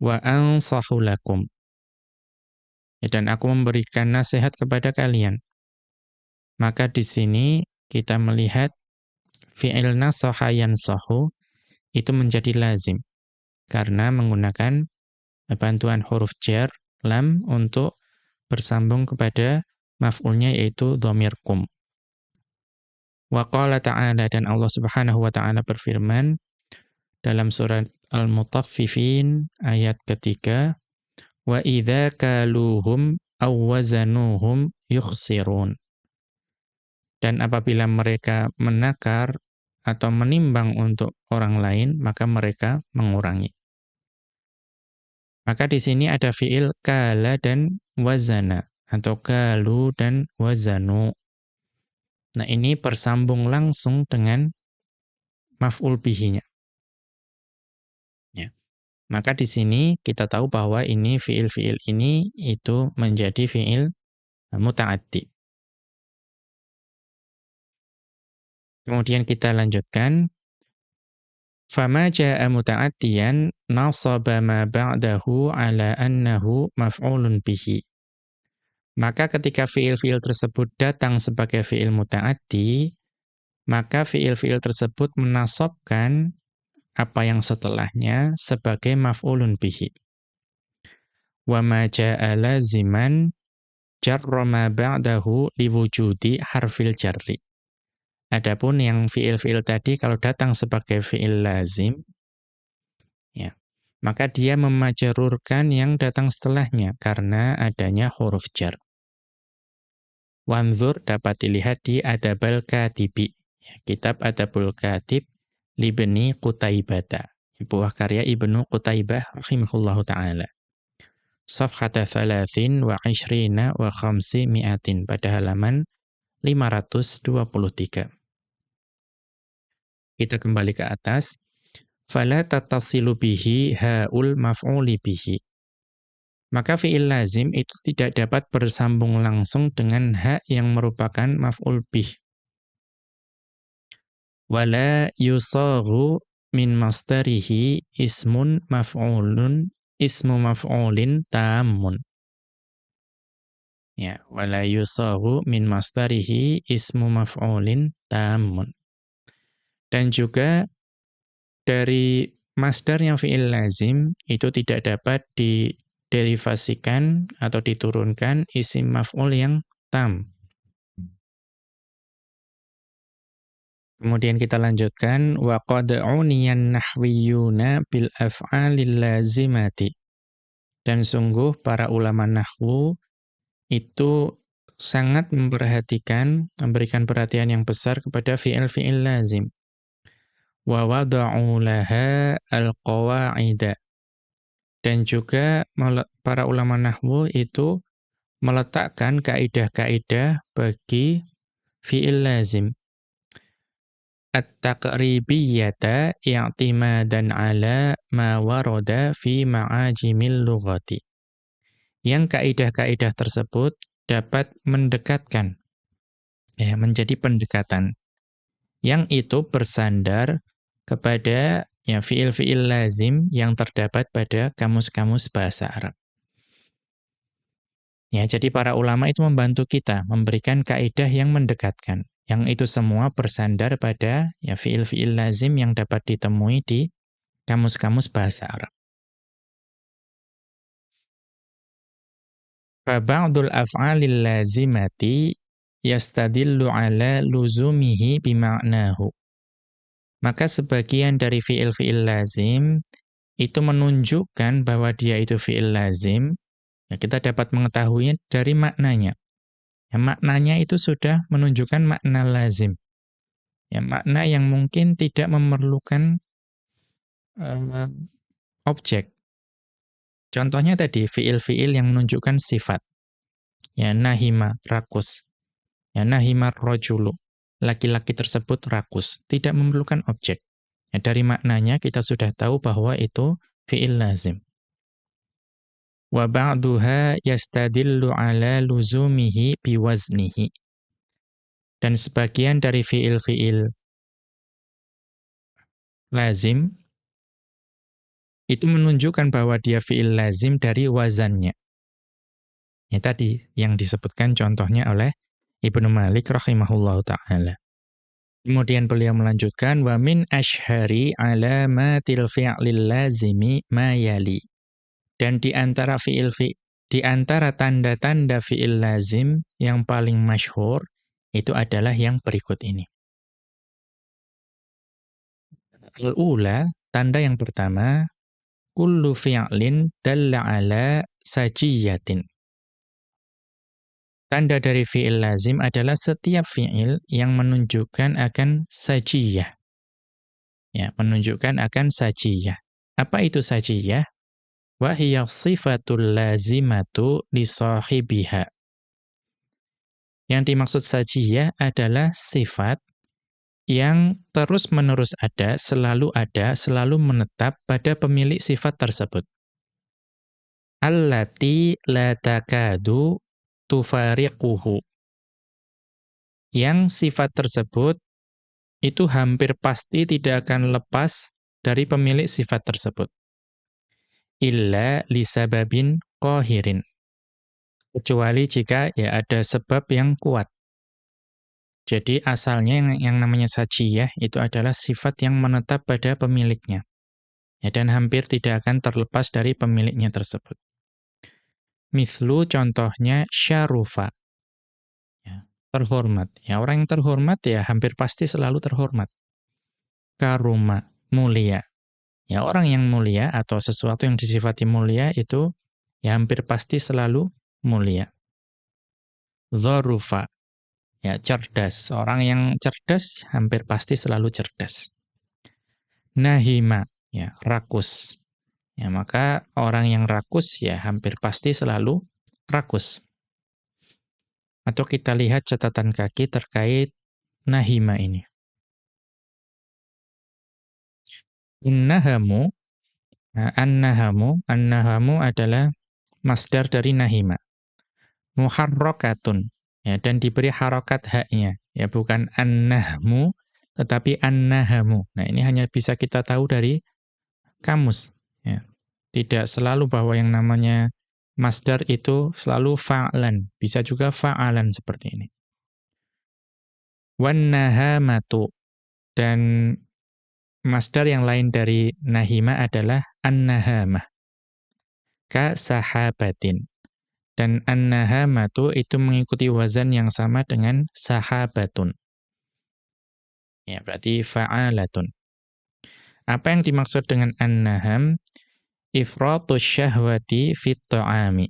wa ansahu lakum. Dan aku memberikan nasihat kepada kalian. Maka di sini kita melihat fi'il nasaha yansahu itu menjadi lazim karena menggunakan bantuan huruf jar lam untuk bersambung kepada maf'ulnya yaitu dhamir kum. Wa qala ta'ala, dan Allah Subhanahu wa ta'ala berfirman dalam surat Al-Mutaffifin ayat ketiga, wa idza kaluhum aw wazanuhum yukhsirun. Dan apabila mereka menakar atau menimbang untuk orang lain, maka mereka mengurangi. Maka di sini ada fiil kala dan wazana atau kalu dan wazanu. Nah, ini bersambung langsung dengan maf'ul bihi-nya. Ya. Maka di sini kita tahu bahwa ini fiil-fiil ini itu menjadi fiil muta'addi. Kemudian kita lanjutkan. Fama jaa'a muta'addiyan nasaba ma ba'dahu ala annahu maf'ulun bihi. Maka ketika fiil-fiil tersebut datang sebagai fiil muta'addi, maka fiil-fiil tersebut menasabkan apa yang setelahnya sebagai maf'ulun bihi. Wa ma jaa'a laziman jarra ma ba'dahu liwujudi harfil jarri. Adapun yang fiil-fiil tadi kalau datang sebagai fiil lazim, ya, maka dia memajrurkan yang datang setelahnya karena adanya huruf jar. Wanzur dapat dilihat di Adabul Katibi, ya, kitab Adabul Katib Libni Qutaibata, buah karya Ibnu Qutaibah rahimahullahu ta'ala. Safhata 23 wa 500 pada halaman 523. Kita kembali ke atas. Fala tattasilu bihi haul maf'uli bihi. Maka fi'il lazim itu tidak dapat bersambung langsung dengan ha yang merupakan maf'ul bih. Wala yusaghu min masdarihi ismu maf'ulin tammun. Ya, wala yusaghu min masdarihi ismu maf'ulin tammun. Dan juga dari masdar yang fi'il lazim itu tidak dapat diderivasikan atau diturunkan isim maf'ul yang tam. Kemudian kita lanjutkan wa qad uniyan nahwiyuna bil af'alil lazimati. Dan sungguh para ulama nahwu itu sangat memperhatikan, memberikan perhatian yang besar kepada fi'il-fi'il lazim. Wa wada'u laha al-qawa'ida. Dan juga para ulama nahwu itu meletakkan kaidah-kaidah bagi fi'il lazim. At-taqribiyyata i'timadan ala ma warada fi ma'ajimil lughati. Yang kaidah-kaidah tersebut dapat mendekatkan, ya, menjadi pendekatan. Yang itu bersandar kepada ya fiil-fiil lazim yang terdapat pada kamus-kamus bahasa Arab. Ya, jadi para ulama itu membantu kita memberikan kaidah yang mendekatkan. Yang itu semua bersandar pada ya fiil-fiil lazim yang dapat ditemui di kamus-kamus bahasa Arab. Fa ba'dul af'alil lazimati yastadillu ala luzumihi bima'nahu. Maka sebagian dari fiil-fiil lazim itu menunjukkan bahwa dia itu fiil lazim, ya kita dapat mengetahuinya dari maknanya. Ya, maknanya itu sudah menunjukkan makna lazim. Ya, makna yang mungkin tidak memerlukan objek. Contohnya tadi fiil-fiil yang menunjukkan sifat. Ya, nahima, rakus. Ya, nahima rojulu. Laki-laki tersebut rakus, tidak memerlukan objek. Ya, dari maknanya kita sudah tahu bahwa itu fiil lazim. Wa ba'duha yastadillu ala luzumihi biwaznihi. Dan sebagian dari fiil-fiil lazim itu menunjukkan bahwa dia fiil lazim dari wazannya. Ya tadi yang disebutkan contohnya oleh Ibnu Malik rahimahullahu ta'ala. Kemudian beliau melanjutkan wa min ashhari alamatil fi'lil lazimi ma yali. Dan di antara tanda-tanda fi'il lazim yang paling masyhur itu adalah yang berikut ini. Al-ula, tanda yang pertama, kullu fi'lin dalla ala sajiyatin. Tanda dari fi'il lazim adalah setiap fi'il yang menunjukkan akan sajiyah. Ya, menunjukkan akan sajiyah. Apa itu sajiyah? Wa hiya sifatul lazimatu li sahibiha. Yang dimaksud sajiyah adalah sifat yang terus-menerus ada, selalu menetap pada pemilik sifat tersebut. Allati la takadu tufariquhu. Yang sifat tersebut itu hampir pasti tidak akan lepas dari pemilik sifat tersebut. Illa lisababin qahirin. Kecuali jika ya ada sebab yang kuat. Jadi asalnya yang namanya sajiyah itu adalah sifat yang menetap pada pemiliknya. Ya, dan hampir tidak akan terlepas dari pemiliknya tersebut. Mithlu contohnya syarufa. Ya, terhormat. Ya, orang yang terhormat ya hampir pasti selalu terhormat. Karuma, mulia. Ya, orang yang mulia atau sesuatu yang disifati mulia itu ya hampir pasti selalu mulia. Dharufa. Ya, cerdas. Orang yang cerdas hampir pasti selalu cerdas. Nahima, ya, rakus. Ya, maka orang yang rakus ya hampir pasti selalu rakus. Atau kita lihat catatan kaki terkait nahima ini. Innahamu, nah, annahamu adalah masdar dari nahima. Muharrakatun, ya, dan diberi harokat haknya. Ya, bukan annahmu, tetapi annahamu. Nah, ini hanya bisa kita tahu dari kamus. Ya. Tidak selalu bahwa yang namanya masdar itu selalu fa'lan. Bisa juga fa'alan seperti ini. Wannahamatu. Dan masdar yang lain dari nahima adalah annahamah. Ka sahabatin. Dan annahamatu itu mengikuti wazan yang sama dengan sahabatun. Ya, berarti fa'alatun. Apa yang dimaksud dengan annaham? Ifratus syahwati fit ta'ami.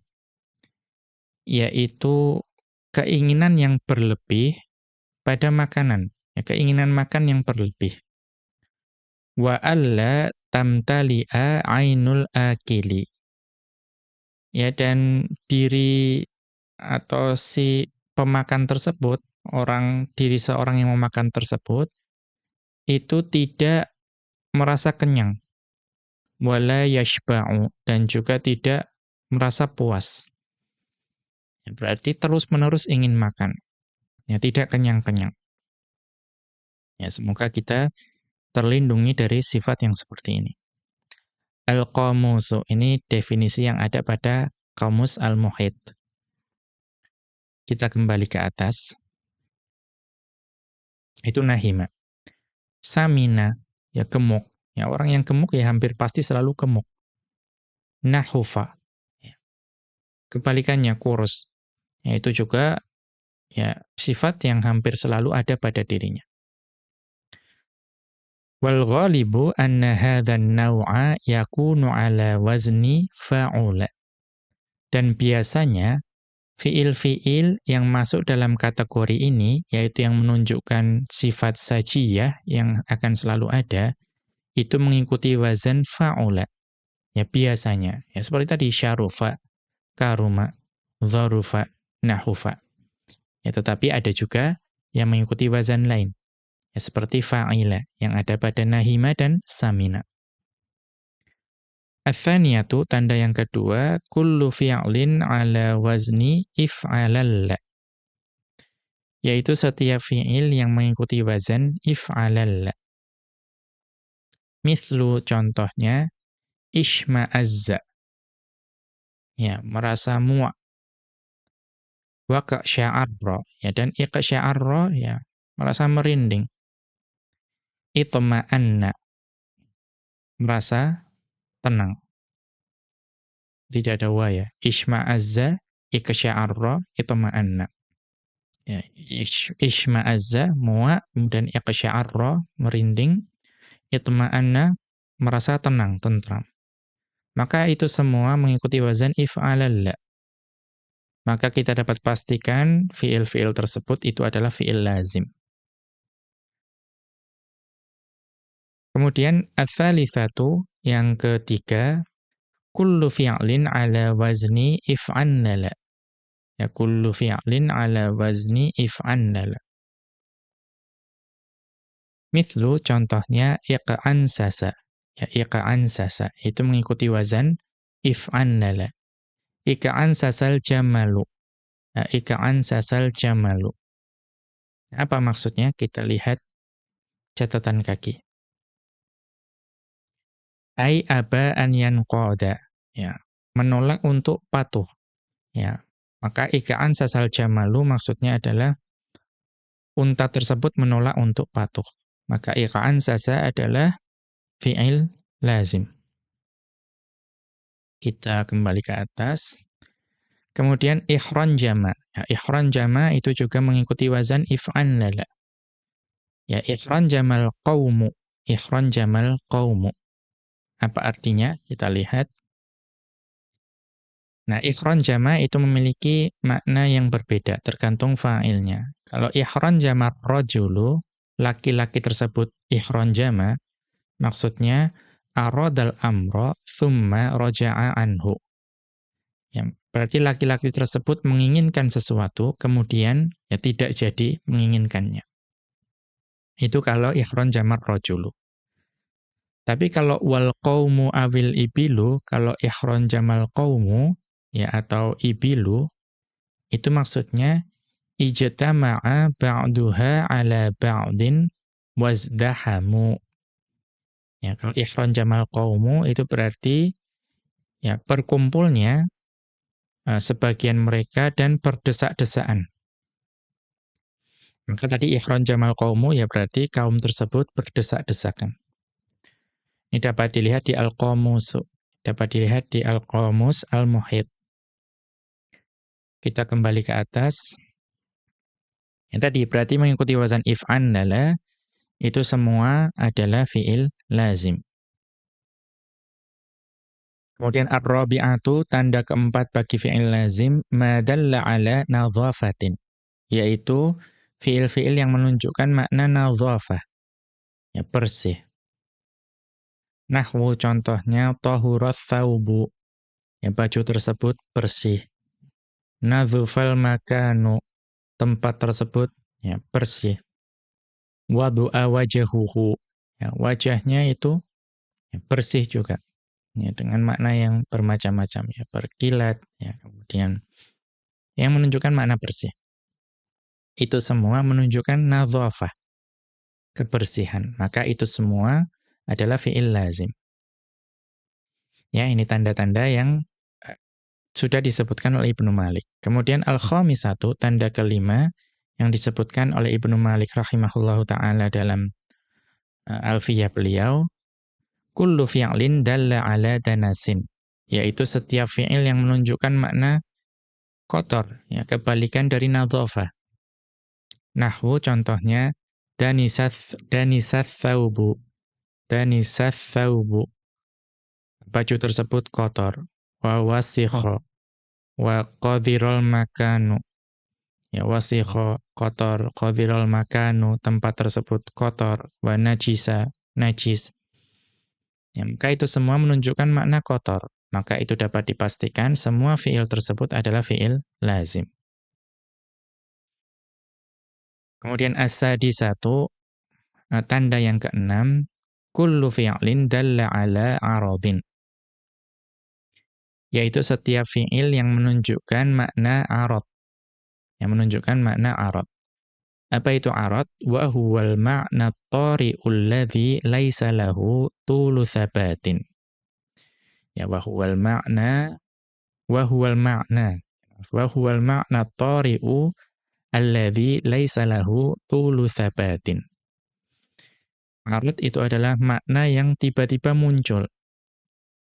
Yaitu keinginan yang berlebih pada makanan. Ya, keinginan makan yang berlebih. Wa alla tamtali'a ainul akili. Ya, dan diri atau si pemakan tersebut, diri seorang yang memakan tersebut, itu tidak merasa kenyang. Wala yashba'u, dan juga tidak merasa puas. Ya, berarti terus-menerus ingin makan. Ya, tidak kenyang-kenyang. Ya, semoga kita terlindungi dari sifat yang seperti ini. Al-qamusu, ini definisi yang ada pada Qamus Al-Muhit. Kita kembali ke atas. Itu nahima. Samina, ya gemuk. Ya, orang yang gemuk ya hampir pasti selalu gemuk. Nahufa, ya, kebalikannya kurus. Ya, itu juga ya sifat yang hampir selalu ada pada dirinya. Wal ghalibu anna hadzan naw'a yakunu ala wazni fa'ula. Dan biasanya fiil-fiil yang masuk dalam kategori ini, yaitu yang menunjukkan sifat sajiyah yang akan selalu ada, itu mengikuti wazan fa'ula. Ya, biasanya. Ya, seperti tadi, syarufa, karuma, dharufa, nahufa. Ya, tetapi ada juga yang mengikuti wazan lain. Ya, seperti fa'ila, yang ada pada nahima dan samina. Ats-tsaniyatu, tanda yang kedua, kullu fi'lin ala wazni if'alalla. Yaitu setiap fi'il yang mengikuti wazan if'alalla. Mithlu, contohnya, ishma'azza. Ya, merasa muak. Wa qa'sya'arra, ya, dan iqsya'arra, ya, merasa merinding. Itma'anna, merasa tenang. Tidak ada wa ya. Ishma'azza, iqsya'arra, itma'anna. Ya, ishma'azza, muak, kemudian iqsya'arra, merinding. Itma'anna, merasa tenang, tentram. Maka itu semua mengikuti wazan if'alalla. Maka kita dapat pastikan fi'il-fi'il tersebut itu adalah fi'il lazim. Kemudian ats-tsalitsatu, yang ketiga, kullu fi'lin ala wazni if'annala. Ya, kullu fi'lin ala wazni if'annala. Mithlu, contohnya, iq'ansasa. Ya, iq'ansasa. Itu mengikuti wazan if'annala. Iq'ansasal jamalu. Ya, iq'ansasal jamalu. Apa maksudnya? Kita lihat catatan kaki. Ai aba an yanqada. Ya, menolak untuk patuh. Ya, maka ikaan sasal jamalu maksudnya adalah unta tersebut menolak untuk patuh. Maka ikaan sasa adalah fi'il lazim. Kita kembali ke atas. Kemudian ikhran jama. Ya, ikhran jama itu juga mengikuti wazan if'an lala. Ya, ikhran jamal qawmu. Ikhran jamal qawmu. Apa artinya? Kita lihat. Nah, ikhran jama' itu memiliki makna yang berbeda, tergantung fa'ilnya. Kalau ikhran jama' rajulu, laki-laki tersebut ikhran jama', maksudnya aradal amra thumma raja'a anhu. Ya, berarti laki-laki tersebut menginginkan sesuatu, kemudian ya tidak jadi menginginkannya. Itu kalau ikhran jama' rajulu. Tapi kalau wal qaumu awil ibilu, kalau ikhran jamal qaumu, ya atau ibilu, itu maksudnya ijtama'a ba'duha 'ala ba'din wazdahamu. Ya, kalau ikhran jamal qaumu itu berarti ya berkumpulnya sebagian mereka dan berdesak-desaan. Maka tadi ikhran jamal qaumu ya berarti kaum tersebut berdesak-desakan. Ini dapat dilihat di Al-Qamus. Dapat dilihat di Al-Qamus Al-Muhit. Kita kembali ke atas. Yang tadi berarti mengikuti wazan if'annala, itu semua adalah fi'il lazim. Kemudian ar-rabi'atu, tanda keempat bagi fi'il lazim, ma dalla ala nadhafatin, yaitu fi'il-fi'il yang menunjukkan makna nadhafah, ya bersih. Nahwu contohnya tahurat thawbu, ya baju tersebut bersih. Nadhufal makanu, tempat tersebut ya bersih. Wadu'a wajahuhu, ya wajahnya itu ya, bersih juga. Ya, dengan makna yang bermacam-macam ya, berkilat ya, kemudian yang menunjukkan makna bersih. Itu semua menunjukkan nadhafah, kebersihan. Maka itu semua adalah fi'il lazim. Ya, ini tanda-tanda yang sudah disebutkan oleh Ibnu Malik. Kemudian al-khamisatu, tanda kelima yang disebutkan oleh Ibnu Malik rahimahullahu taala dalam Alfiyah beliau, kullu fi'lin dalla ala danasin, yaitu setiap fi'il yang menunjukkan makna kotor, ya kebalikan dari nadhafah. Nahwu contohnya danisats thawbu. Danisats thawbu. Baju tersebut kotor. Wa wasikha. Wa qadirul makanu. Ya wasikha kotor, qadirul makanu tempat tersebut kotor, wa najisa najis. Ya, maka itu semua menunjukkan makna kotor. Maka itu dapat dipastikan semua fi'il tersebut adalah fi'il lazim. Kemudian as-sadisatu, tanda yang keenam, kullu fi'lin dalla ala aradin. Yaitu setiap fi'il yang menunjukkan makna arad. Yang menunjukkan makna arad. Apa itu arad? Wa huwal ma'na at-tari'ul ladzi laisa lahu tulu tsabatin. Ya, wa huwal ma'na at-tari'u alladzi laisa lahu tulu tsabatin. Arad itu adalah makna yang tiba-tiba muncul,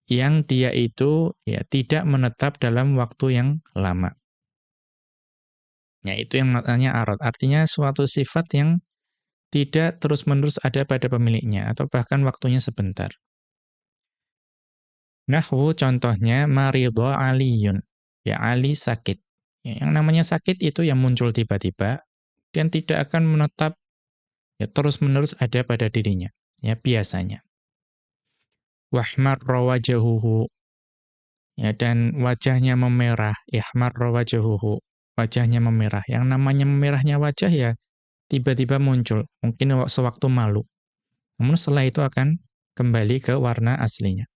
yang dia itu ya tidak menetap dalam waktu yang lama. Ya, itu yang maknanya arad. Artinya suatu sifat yang tidak terus-menerus ada pada pemiliknya, atau bahkan waktunya sebentar. Nahwu contohnya maridha Aliyun. Ya, Ali sakit. Ya, yang namanya sakit itu yang muncul tiba-tiba dan tidak akan menetap ya terus-menerus ada pada dirinya. Ya, biasanya. Wahmarra wajahuhu. ya, dan wajahnya memerah, ihmarra wajhuhu, wajahnya memerah. Yang namanya memerahnya wajah ya tiba-tiba muncul, mungkin sewaktu malu. Namun setelah itu akan kembali ke warna aslinya.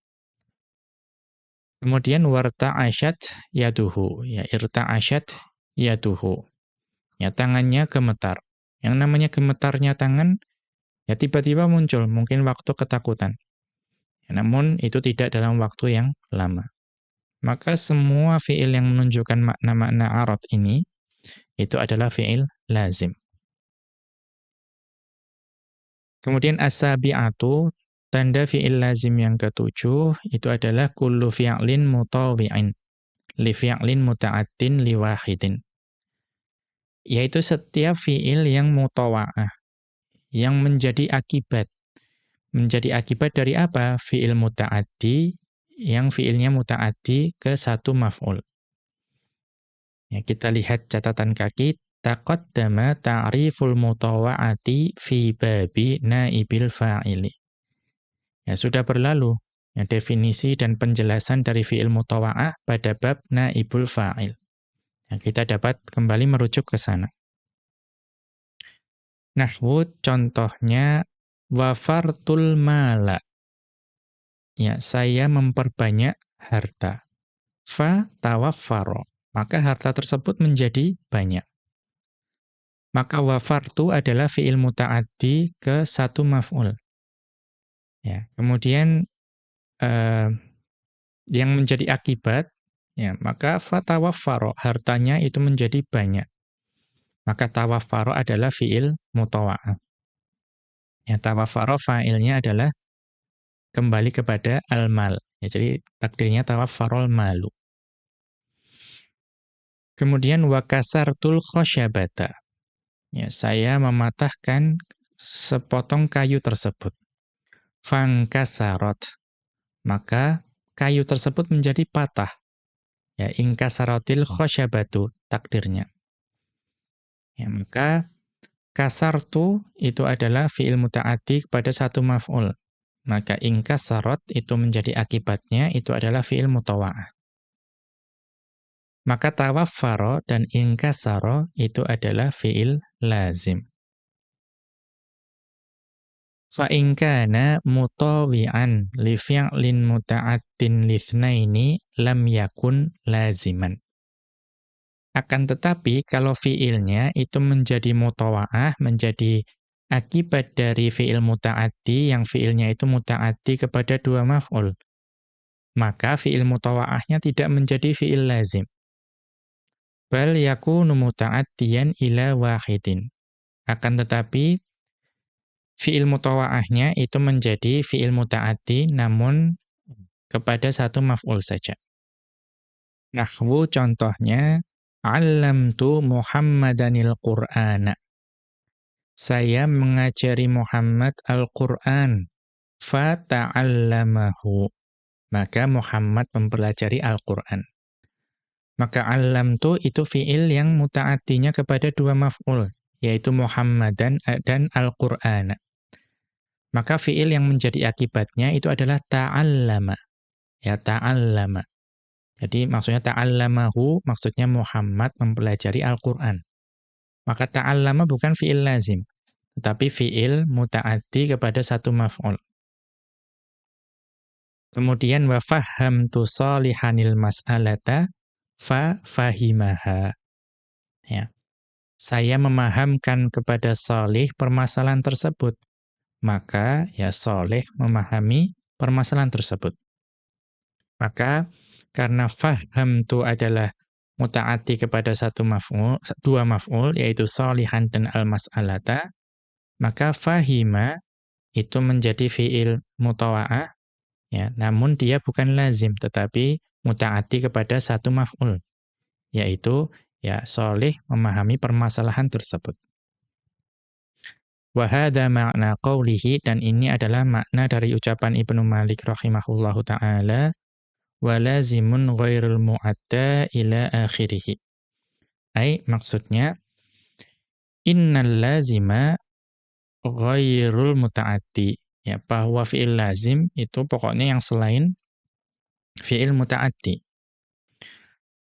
Kemudian warta'asyat yaduhu, ya irta'asyat yaduhu. Ya tangannya gemetar. Yang namanya gemetarnya tangan ya tiba-tiba muncul, mungkin waktu ketakutan. Ya, namun itu tidak dalam waktu yang lama. Maka semua fiil yang menunjukkan makna-makna arad ini itu adalah fiil lazim. Kemudian as-sabi'atu, tanda fi'il lazim yang ketujuh, itu adalah kullu fi'lin mutawi'in, li fi'lin muta'addin li wahidin. Yaitu setiap fi'il yang mutawa'ah, yang menjadi akibat. Menjadi akibat dari apa? Fi'il muta'addi, yang fi'ilnya muta'addi ke satu maf'ul. Ya, kita lihat catatan kaki, taqaddama ta'riful mutawa'ati fi babi naibil fa'ili. Ya, sudah berlalu ya, definisi dan penjelasan dari fi'il mutawa'ah pada bab naibul fa'il. Ya, kita dapat kembali merujuk ke sana. Nahwu contohnya wafartul mala. Ya, saya memperbanyak harta. Fa tawaffaro. Maka harta tersebut menjadi banyak. Maka wafartu adalah fi'il muta'addi ke satu maf'ul. Ya, kemudian yang menjadi akibat, ya, maka fatawaffaro, hartanya itu menjadi banyak. Maka tawaffaro adalah fi'il mutawa'ah. Ya, tawaffaro fa'ilnya adalah kembali kepada al-mal. Ya, jadi takdirnya tawaffarol malu. Kemudian wakasartul khosyabata. Ya, saya mematahkan sepotong kayu tersebut. Fangkasarot. Maka kayu tersebut menjadi patah. Ya, ingkasarotil khosyabatu, takdirnya. Ya, maka kasartu itu adalah fi'il muta'addi kepada satu maf'ul. Maka ingkasarot itu menjadi akibatnya, itu adalah fi'il mutawa'ah. Maka tawaffaro dan ingkasaro itu adalah fi'il lazim. Fa in kana mutawi'an li fi'lin muta'addin litsnaini lam yakun laziman. Akan tetapi kalau fi'ilnya itu menjadi mutawa'ah, menjadi akibat dari fi'il muta'addi yang fi'ilnya itu muta'addi kepada dua maf'ul, maka fi'il mutawa'ahnya tidak menjadi fi'il lazim. Bal yakunu muta'addiyan ila wahidin. Akan tetapi fi'il mutawa'ahnya itu menjadi fi'il muta'addi namun kepada satu maf'ul saja. Nahwu contohnya, 'allamtu Muhammadanil Qur'ana. Saya mengajari Muhammad Al-Qur'an. Fata'allamahu. Maka Muhammad mempelajari Al-Qur'an. Maka 'allamtu itu fi'il yang muta'addinya kepada dua maf'ul, yaitu Muhammadan dan Al-Qur'ana. Maka fi'il yang menjadi akibatnya itu adalah ta'allama. Ya, ta'allama. Jadi maksudnya ta'allamahu, maksudnya Muhammad mempelajari Al-Qur'an. Maka ta'allama bukan fi'il lazim, tetapi fi'il muta'addi kepada satu maf'ul. Kemudian wa fahhamtu shalihanil mas'alata fa fahimaha. Ya. Saya memahamkan kepada Salih permasalahan tersebut. Maka ya Salih memahami permasalahan tersebut. Maka karena fahamtu adalah muta'addi kepada satu maf'ul, dua maf'ul, yaitu shalihan dan al-mas'alata, maka fahima itu menjadi fi'il mutawa'ah, ya, namun dia bukan lazim, tetapi muta'addi kepada satu maf'ul, yaitu ya Salih memahami permasalahan tersebut. Wa hadza ma'na qawlihi, dan ini adalah makna dari ucapan Ibnu Malik rahimahullahu ta'ala, wa lazimun ghairul mu'adda ila akhirih. Maksudnya, innal lazima ghairul muta'addi. Ya, bahwa fi'il lazim itu pokoknya yang selain fi'il muta'addi.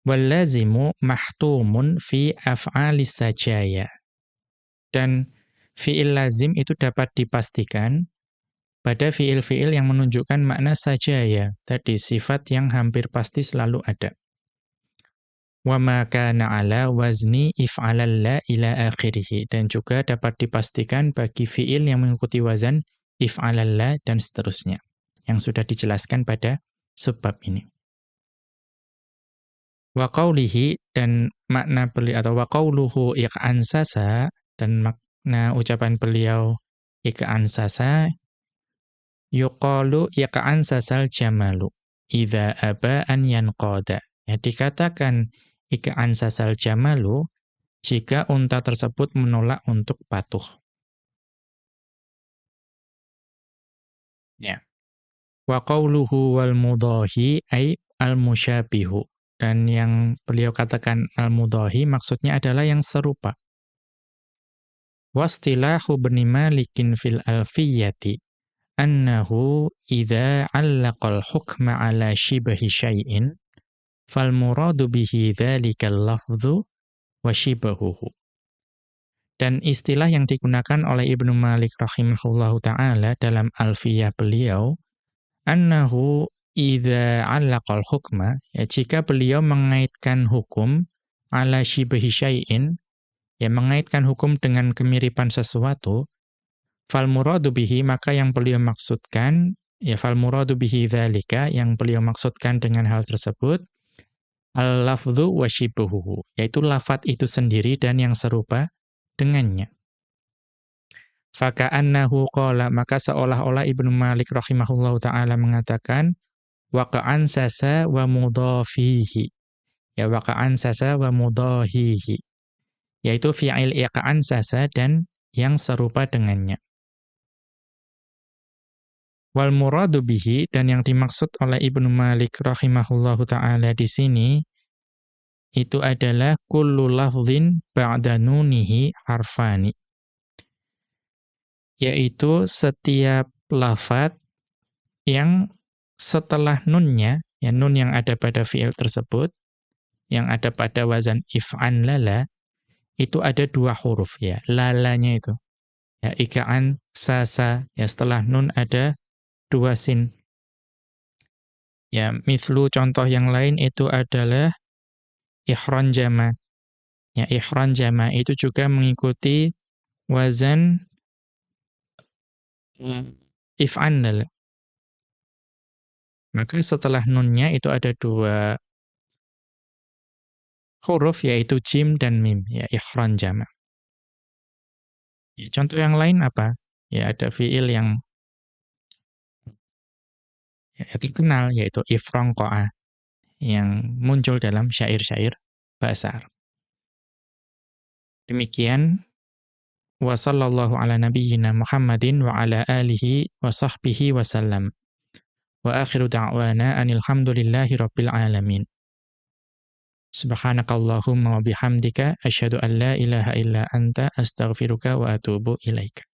Wal lazimu mahtumun fi af'alis sajaya. Dan fi'il lazim itu dapat dipastikan pada fi'il-fi'il yang menunjukkan makna sajaya. Tadi sifat yang hampir pasti selalu ada. Wa ma kana ala wazni if'alalla ila akhirih. Dan juga dapat dipastikan bagi fi'il yang mengikuti wazan if'alalla dan seterusnya. Yang sudah dijelaskan pada subbab ini. Wa qawlihi dan makna beliau atau wa qawluhu iq'ansasa dan makna ucapan beliau iq'ansasa yuqalu iq'ansasal jamalu idza aba an yanqada. Ya, dikatakan iq'ansasal jamalu jika unta tersebut menolak untuk patuh. Ya. Wa qawluhu wal mudahi ay al musyabihu. Dan yang beliau katakan al-mudahi maksudnya adalah yang serupa. Wastilahu Ibnu Malikin fil alfiyati annahu idza 'allaqal hukma 'ala shibhi syai'in fal muradu bihi dzalikal lafdhu wa shibhuhu. Dan istilah yang digunakan oleh Ibnu Malik rahimahullahu taala dalam alfiyah beliau annahu idza 'allaqal hukma, ya jika beliau mengaitkan hukum ala shibhi syai'in, ya mengaitkan hukum dengan kemiripan sesuatu, fal muradu bihi maka yang beliau maksudkan, ya fal muradu bihi dzalika yang beliau maksudkan dengan hal tersebut al-lafdhu wa shibhuhu, yaitu lafadz itu sendiri dan yang serupa dengannya. Faka'annahu qala maka seolah-olah Ibnu Malik rahimahullahu taala mengatakan waqa'an sasa wa mudhafihi. Ya waqa'an sasa wa mudhahihi. Yaitu fi'il iqa'an sasa dan yang serupa dengannya. Wal muradu bihi dan yang dimaksud oleh Ibnu Malik rahimahullahu taala di sini itu adalah kullu lafdhin ba'da nunihi harfani. Yaitu setiap lafadz yang setelah nunnya, ya nun yang ada pada fi'il tersebut, yang ada pada wazan if'an lala, itu ada 2 huruf ya, lalanya itu. Ya, ika'an, sasa, ya setelah nun ada 2 sin. Ya, mithlu contoh yang lain itu adalah ihranjama. Ya, ihranjama itu juga mengikuti wazan if'an lala. Maka setelah nunnya itu ada 2 huruf, yaitu jim dan mim, ya ihranjama. Ya, contoh yang lain apa? Ya ada fi'il yang ya, terkenal, yaitu ifranqa'a, yang muncul dalam syair-syair bahasa Arab. Demikian, wa sallallahu ala nabiyyina Muhammadin wa ala alihi wa sahbihi wa sallam. Wa akhiru da'wana anil hamdulillahi rabbil alamin. Subhanakallahumma wa bihamdika asyhadu an la ilaha illa anta astaghfiruka wa atubu ilaika.